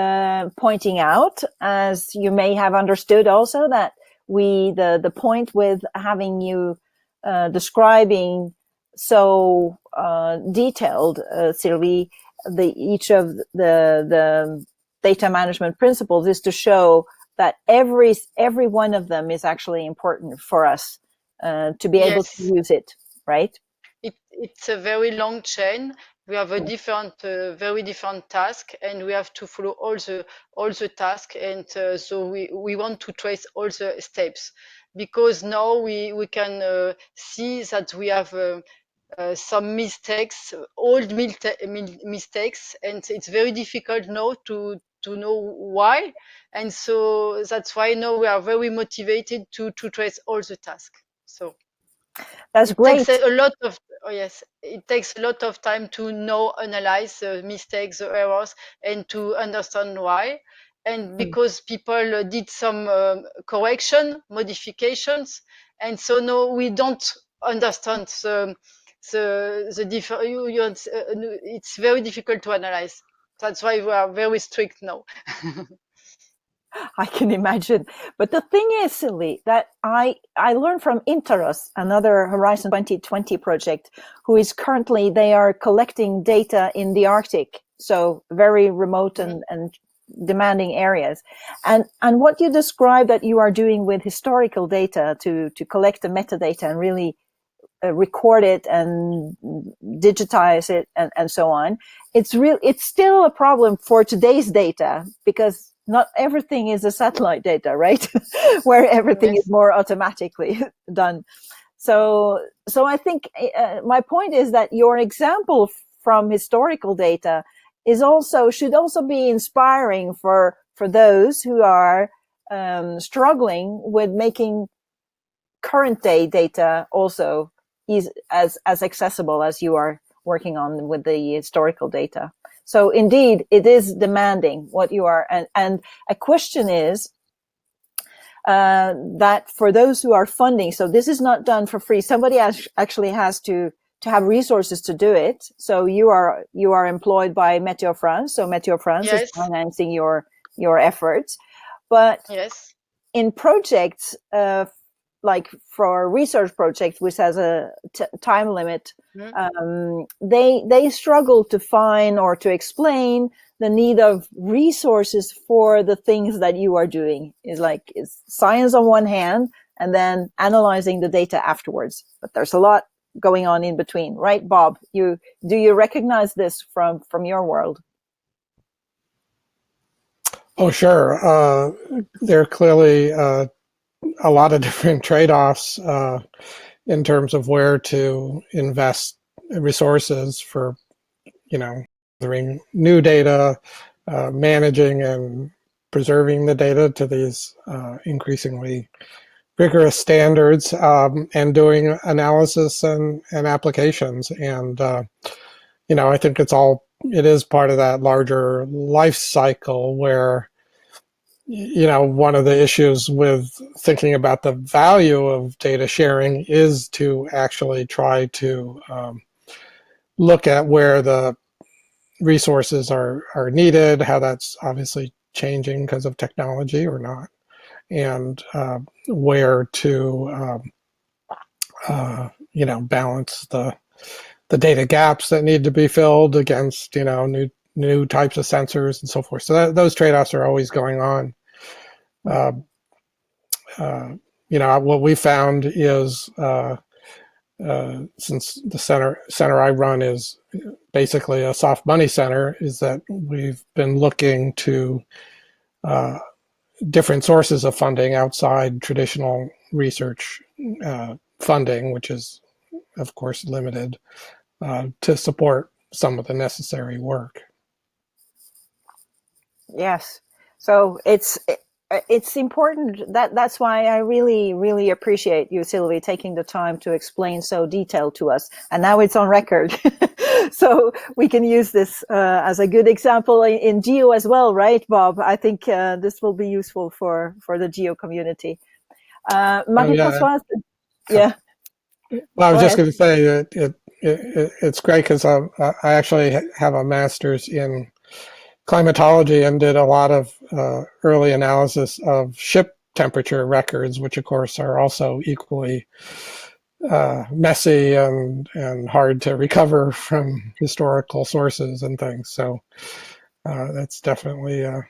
pointing out, as you may have understood also, that the point with having you describing so detailed, Sylvie, each of the data management principles is to show that every one of them is actually important for us to be able to use it, right? It's a very long chain. We have a different, very different task, and we have to follow all the tasks. And so we want to trace all the steps, because now we can see that we have some mistakes, old mistakes, and it's very difficult now to know why. And so that's why now we are very motivated to trace all the tasks. So that's great. Takes a lot of it takes a lot of time to know, analyze the mistakes, the errors, and to understand why. And because people did some correction, modifications, and so now we don't understand the different. It's very difficult to analyze. That's why we are very strict now. I can imagine. But the thing is, Sylvie, that I learned from Interos, another Horizon 2020 project, who is currently, they are collecting data in the Arctic, so very remote and demanding areas. And what you describe that you are doing with historical data to collect the metadata and really record it and digitize it and so on, it's still a problem for today's data, because not everything is a satellite data, right? Where everything is more automatically done. So I think my point is that your example from historical data should also be inspiring for those who are struggling with making current day data also is as accessible as you are working on with the historical data. So indeed, it is demanding what you are. And a question is that for those who are funding, so this is not done for free. Somebody actually has to have resources to do it. So you are employed by Météo France. So Météo France is financing your efforts. But in projects, like for a research project, which has a time limit, they struggle to find or to explain the need of resources for the things that you are doing. It's science on one hand, and then analyzing the data afterwards. But there's a lot going on in between, right, Bob? Do you recognize this from your world? Oh, sure. There are clearly a lot of different trade-offs in terms of where to invest resources for, gathering new data, managing and preserving the data to these increasingly rigorous standards, and doing analysis and applications. And, I think it is part of that larger life cycle where, one of the issues with thinking about the value of data sharing is to actually try to look at where the resources are needed, how that's obviously changing because of technology or not, and where to balance the data gaps that need to be filled against new types of sensors and so forth. So those trade-offs are always going on. What we found is since the center I run is basically a soft money center, is that we've been looking to different sources of funding outside traditional research funding, which is, of course, limited, to support some of the necessary work. Yes. So it's important. That's why I really, really appreciate you, Sylvie, taking the time to explain so detailed to us. And now it's on record. So we can use this as a good example in geo as well, right, Bob? I think this will be useful for the geo community. Marie-Françoise, yeah. Well, I Go was just ahead. going to say that it's great because I actually have a master's in climatology and did a lot of early analysis of ship temperature records, which of course are also equally messy and hard to recover from historical sources and things. So that's definitely a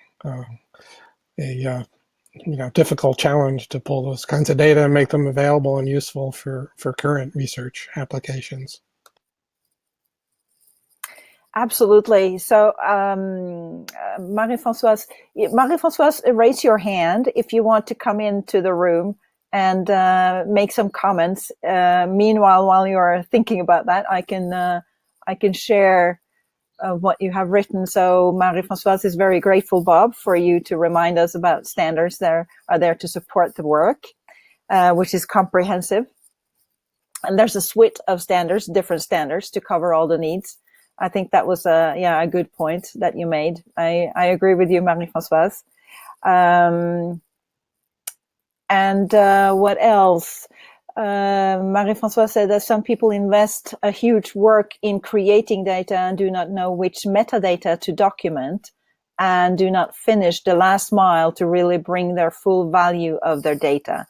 difficult challenge to pull those kinds of data and make them available and useful for current research applications. Absolutely. So, Marie-Françoise, raise your hand if you want to come into the room and make some comments. Meanwhile, while you're thinking about that, I can share what you have written. So, Marie-Françoise is very grateful, Bob, for you to remind us about standards that are there to support the work, which is comprehensive. And there's a suite of standards, different standards to cover all the needs. I think that was a good point that you made. I agree with you, Marie-Françoise. And what else? Marie-Françoise said that some people invest a huge work in creating data and do not know which metadata to document and do not finish the last mile to really bring their full value of their data.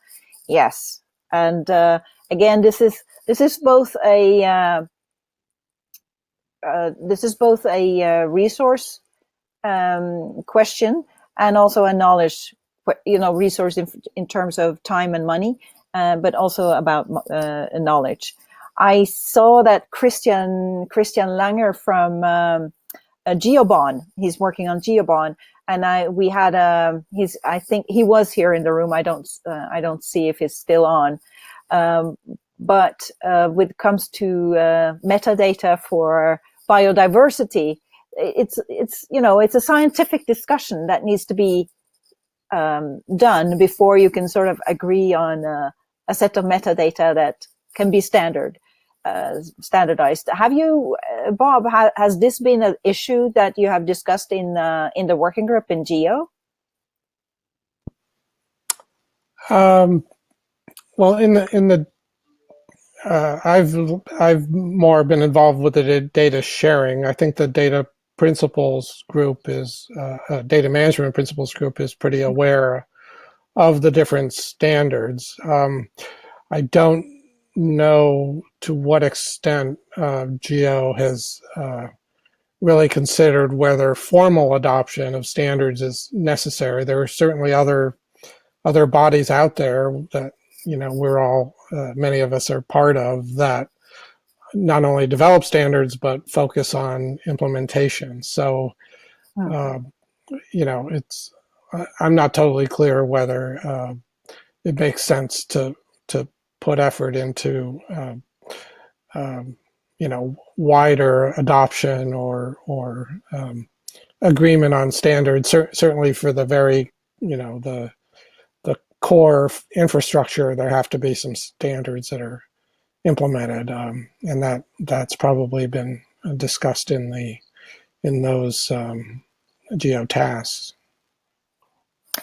Yes. And again, this is both a resource question and also a knowledge, resource in terms of time and money, but also about knowledge. I saw that Christian Langer from Geobon, he's working on Geobon, and I think he was here in the room. I don't see if he's still on. But when it comes to metadata for biodiversity, it's a scientific discussion that needs to be done before you can sort of agree on a set of metadata that can be standardized. Have you, Bob? Has this been an issue that you have discussed in the working group in Geo? Well, in the I've more been involved with the data sharing. I think the data principles group is data management principles group is pretty aware of the different standards. I don't know to what extent Geo has really considered whether formal adoption of standards is necessary. There are certainly other bodies out there that we're all many of us are part of that not only develop standards but focus on implementation. So it's I'm not totally clear whether it makes sense to put effort into wider adoption or agreement on standards. Certainly for the very the core infrastructure, there have to be some standards that are implemented, and that's probably been discussed in those geo tasks.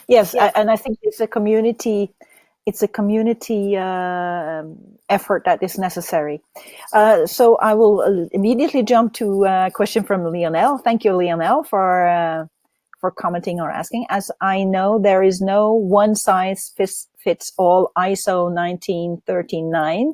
Yes, and I think it's a community effort that is necessary. So I will immediately jump to a question from Lionel. Thank you, Lionel, for commenting or asking. As I know, there is no one size fits all. ISO 19139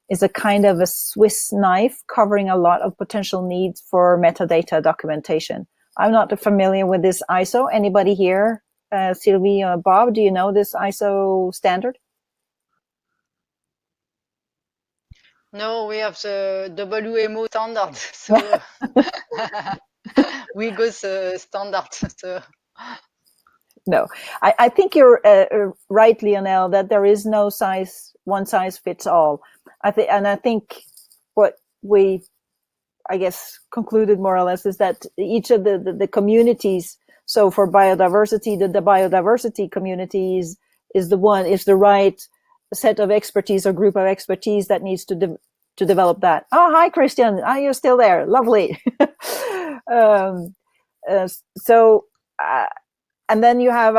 is a kind of a Swiss knife covering a lot of potential needs for metadata documentation. I'm not familiar with this ISO. Anybody here? Sylvie or Bob, do you know this ISO standard? No, we have the WMO standard, so we go the standard. So. No, I think you're right, Lionel, that there is no one size fits all. I think what we, I guess, concluded more or less is that each of the communities. So for biodiversity, the biodiversity communities is the right set of expertise or group of expertise that needs to develop that. Oh, hi, Christian. Oh, you're still there. Lovely. And then you have,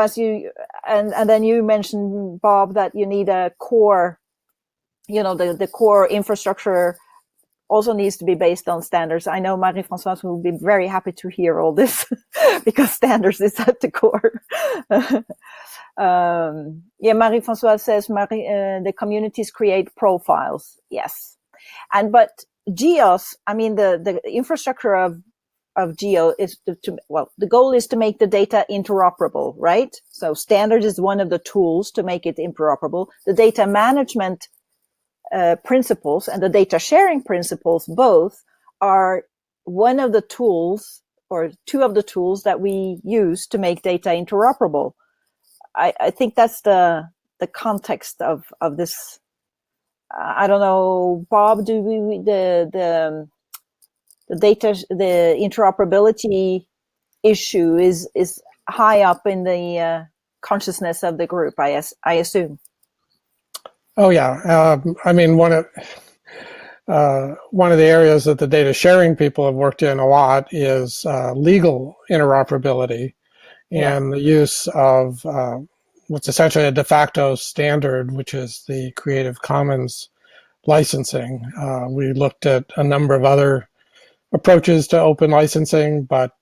and then you mentioned, Bob, that you need a core the core infrastructure also needs to be based on standards. I know Marie-Françoise will be very happy to hear all this because standards is at the core. Marie-Françoise says the communities create profiles. Yes. But GEOS, I mean, the infrastructure of Geo is the goal is to make the data interoperable, right? So standard is one of the tools to make it interoperable. The data management principles and the data sharing principles both are one of the tools or two of the tools that we use to make data interoperable. I think that's the context of this. I don't know, Bob, do we the interoperability issue is high up in the consciousness of the group, I assume. Oh yeah, I mean one of the areas that the data sharing people have worked in a lot is legal interoperability and the use of what's essentially a de facto standard, which is the Creative Commons licensing. We looked at a number of other approaches to open licensing, but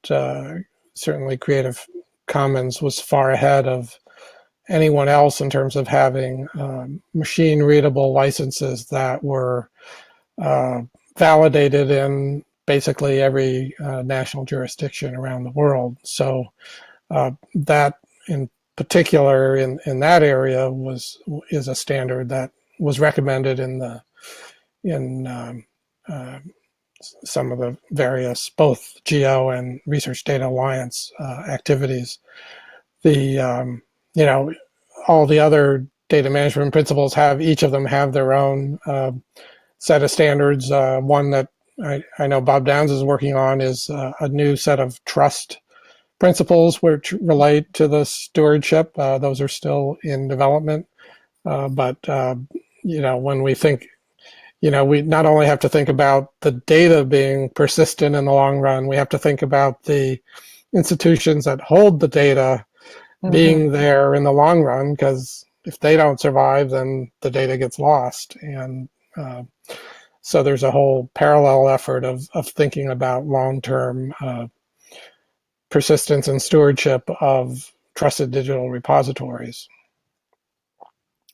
certainly Creative Commons was far ahead of anyone else in terms of having machine readable licenses that were validated in basically every national jurisdiction around the world. So that in particular in that area is a standard that was recommended in some of the various both GEO and Research Data Alliance activities. The all the other data management principles each of them have their own set of standards. One that I know Bob Downs is working on is a new set of trust principles which relate to the stewardship. Those are still in development. But when we think, we not only have to think about the data being persistent in the long run, we have to think about the institutions that hold the data being there in the long run, because if they don't survive, then the data gets lost. And so there's a whole parallel effort of thinking about long-term persistence and stewardship of trusted digital repositories.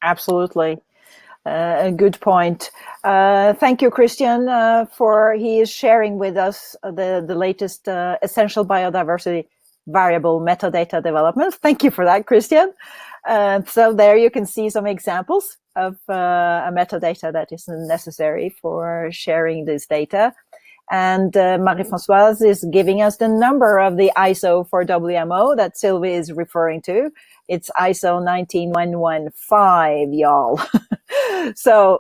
Absolutely. A good point. Thank you, Christian, for he is sharing with us the latest essential biodiversity variable metadata developments. Thank you for that, Christian. So there you can see some examples of a metadata that is necessary for sharing this data. And Marie-Françoise is giving us the number of the ISO for WMO that Sylvie is referring to. It's ISO 19115, y'all. So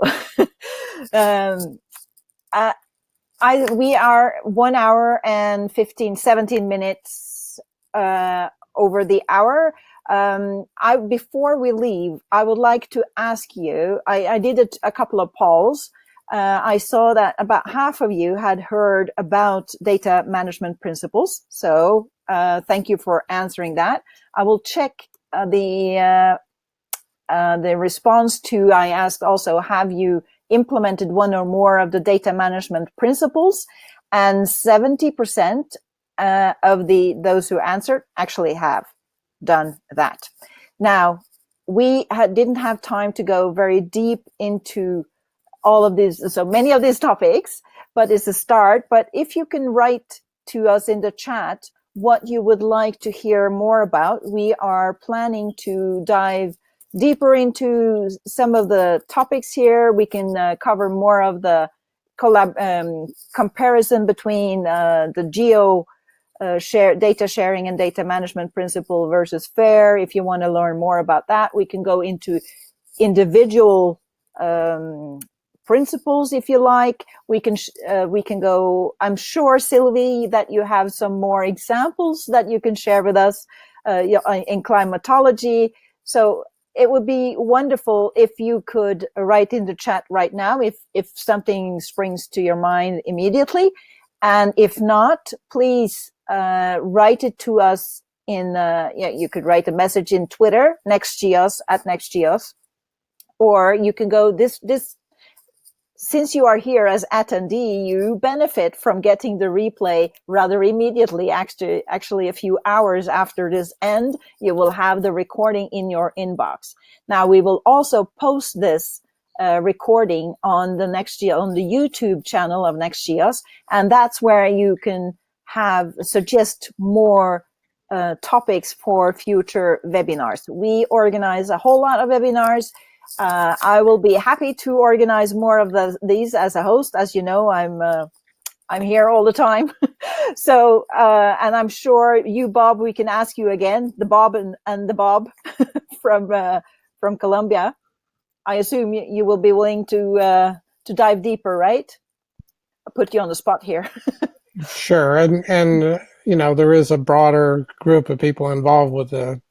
we are 1 hour and 17 minutes over the hour. Before we leave, I would like to ask you, I did a couple of polls. I saw that about half of you had heard about data management principles. So thank you for answering that. I will check the response to, I asked also, have you implemented one or more of the data management principles? And 70% of those who answered actually have done that. Now, we didn't have time to go very deep into all of these, so many of these topics, but it's a start. But if you can write to us in the chat what you would like to hear more about, we are planning to dive deeper into some of the topics here. We can cover more of the comparison between the geo data sharing and data management principle versus FAIR. If you want to learn more about that, we can go into individual principles if you like. We can go, I'm sure, Sylvie, that you have some more examples that you can share with us in climatology. So it would be wonderful if you could write in the chat right now if something springs to your mind immediately. And if not, please write it to us in, you could write a message in Twitter, NextGeos, @NextGeos, or you can go, this since you are here as attendee, you benefit from getting the replay rather immediately. Actually, a few hours after this end, you will have the recording in your inbox. Now, we will also post this recording on the YouTube channel of NextGeos, and that's where you can suggest more topics for future webinars. We organize a whole lot of webinars. I will be happy to organize more of these as a host. As you know, I'm here all the time. So, and I'm sure you, Bob, we can ask you again, the Bob and the Bob from Colombia. I assume you will be willing to dive deeper, right? I'll put you on the spot here. Sure, and you know, there is a broader group of people involved with the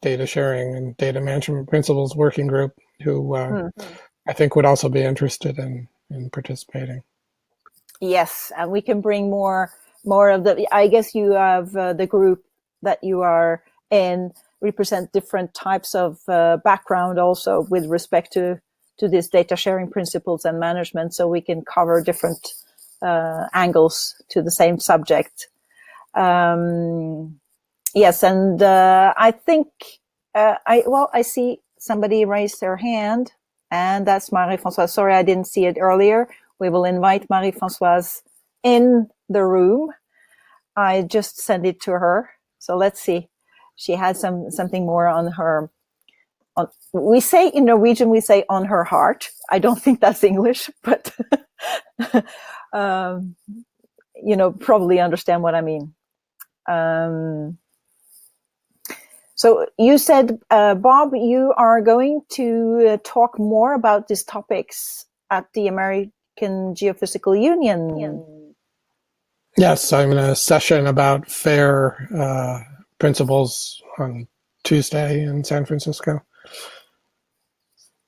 data sharing and data management principles working group who I think would also be interested in participating. Yes, and we can bring more of the. I guess you have the group that you are in represent different types of background also with respect to this data sharing principles and management, so we can cover different angles to the same subject. Yes, and I think I see somebody raise their hand, and that's Marie-Françoise. Sorry, I didn't see it earlier. We will invite Marie-Françoise in the room. I just sent it to her, so let's see. She had something more on her. We say in Norwegian, we say on her heart. I don't think that's English, but probably understand what I mean. So you said, Bob, you are going to talk more about these topics at the American Geophysical Union. Yes, I'm in a session about FAIR principles on Tuesday in San Francisco.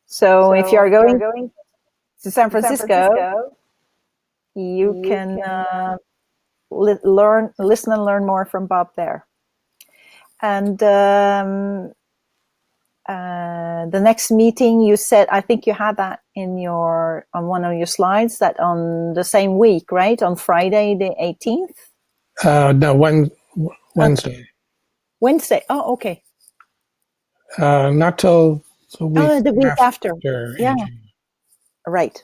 So if you're going to San Francisco, you can listen and learn more from Bob there. And the next meeting, you said, I think you had that on one of your slides, that on the same week, right? On Friday the 18th? No, Wednesday. Wednesday. Oh, okay. Not till the week, the week after. Yeah. AG. Right.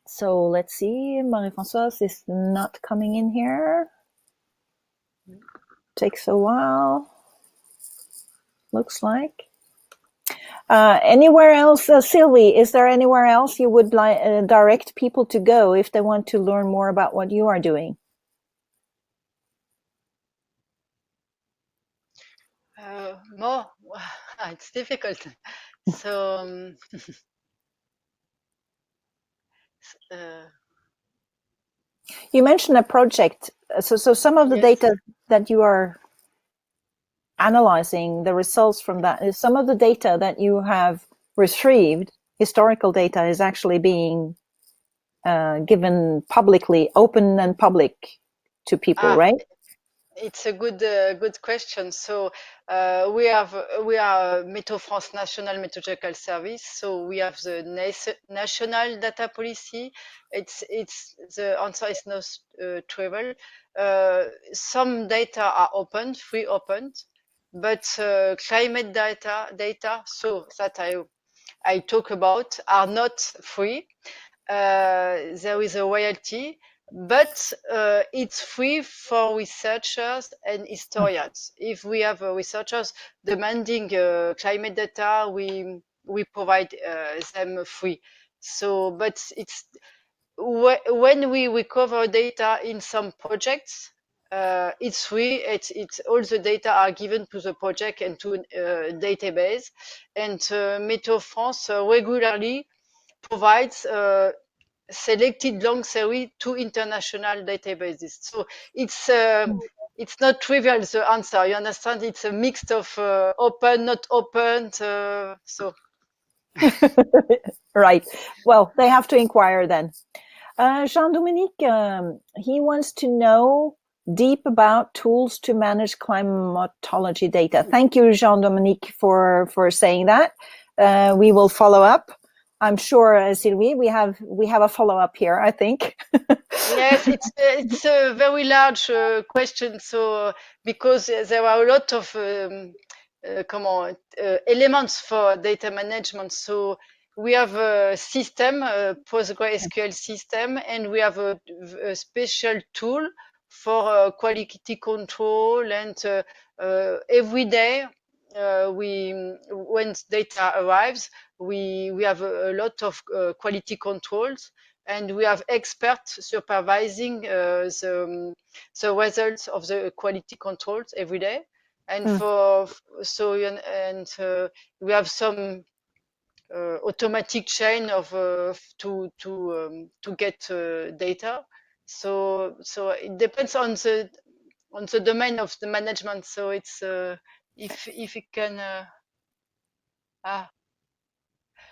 So let's see. Marie-Françoise is not coming in here. Takes a while. Looks like. Anywhere else, Sylvie, is there anywhere else you would like direct people to go if they want to learn more about what you are doing? More, it's difficult. So, you mentioned a project. So some of the data that you are analyzing, the results from that, is some of the data that you have retrieved, historical data, is actually being given publicly, open and public to people, right? It's a good question. So we are Météo France National Meteorological Service. So we have the national data policy. It's the answer is no travel. Some data are open, free open, but climate data. So that I talk about are not free. There is a royalty. But it's free for researchers and historians. If we have researchers demanding climate data, we provide them free. So, but it's when we recover data in some projects, it's free. It's all the data are given to the project and to a database. And Météo France regularly provides selected long series to international databases. So it's not trivial, the answer. You understand? It's a mix of open, not open. So right. Well, they have to inquire then. Jean-Dominique, he wants to know deep about tools to manage climatology data. Thank you, Jean-Dominique, for saying that. We will follow up. I'm sure, Sylvie, we have a follow-up here, I think. Yes, it's a very large question. So because there are a lot of elements for data management. So we have a system, a PostgreSQL system, and we have a special tool for quality control. And every day, when data arrives, we have a lot of quality controls, and we have experts supervising the results of the quality controls every day. And we have some automatic chain of to get data. So it depends on the domain of the management. So it's if it can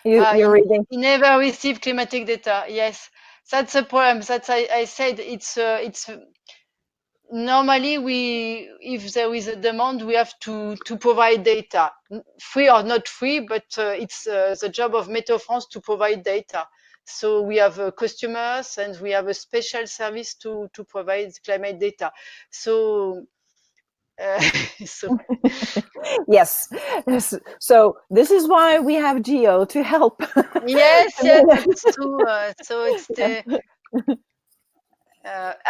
You're reading. he never received climatic data. Yes, that's the problem. That's I said it's normally if there is a demand, we have to provide data, free or not free, but it's the job of Météo France to provide data. So we have customers, and we have a special service to provide climate data. So so Yes. So this is why we have Geo to help. yes, that's true. So it's the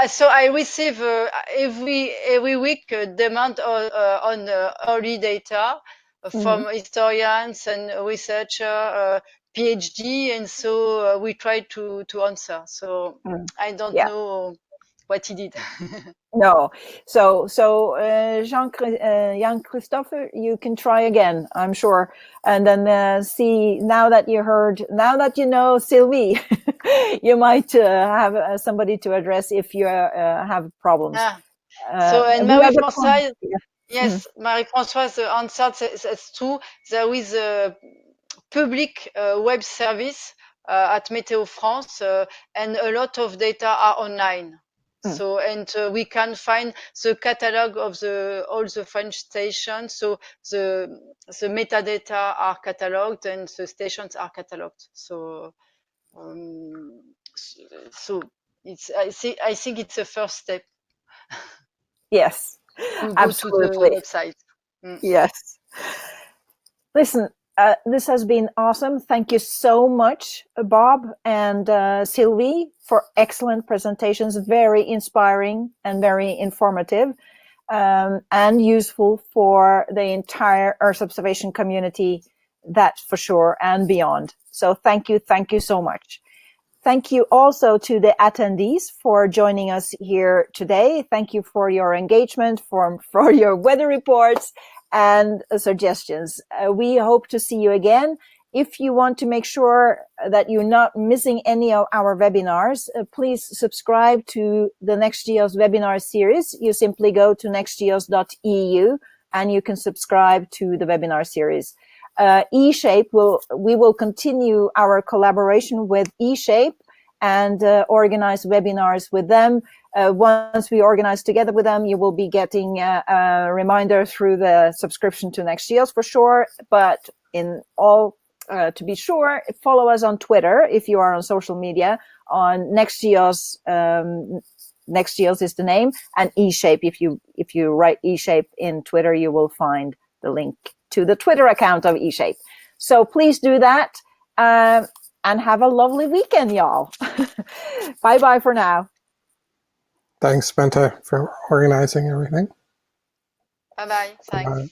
so I receive every week demand on early data from historians and researcher, PhD, and so we try to answer. So I don't Yeah. know what he did. No. So Jean Christophe, you can try again, I'm sure, and then see, now that you know Sylvie, you might have somebody to address if you have problems. So and The other point, Marie-Françoise, yes, Marie-Françoise answered. That's true. There is a public web service at Météo France, and a lot of data are online. So and we can find the catalog of all the French stations. So the metadata are cataloged, and the stations are cataloged. So so it's I think it's a first step yes, to go to the absolutely, website. yes. Listen, this has been awesome. Thank you so much, Bob and Sylvie, for excellent presentations. Very inspiring and very informative, and useful for the entire Earth observation community, that's for sure, and beyond. So thank you so much. Thank you also to the attendees for joining us here today. Thank you for your engagement, for your weather reports and suggestions. We hope to see you again. If you want to make sure that you're not missing any of our webinars, please subscribe to the NextGeos webinar series. You simply go to nextgeos.eu and you can subscribe to the webinar series. eShape we will continue our collaboration with eShape and organize webinars with them. Once we organize together with them, you will be getting a reminder through the subscription to NextGeos for sure. But in all, to be sure, follow us on Twitter if you are on social media on NextGeos. NextGeos is the name, and eShape. If you write eShape in Twitter, you will find the link to the Twitter account of eShape. So please do that, and have a lovely weekend, y'all. Bye-bye for now. Thanks, Bente, for organizing everything. Bye bye. Thanks. Bye.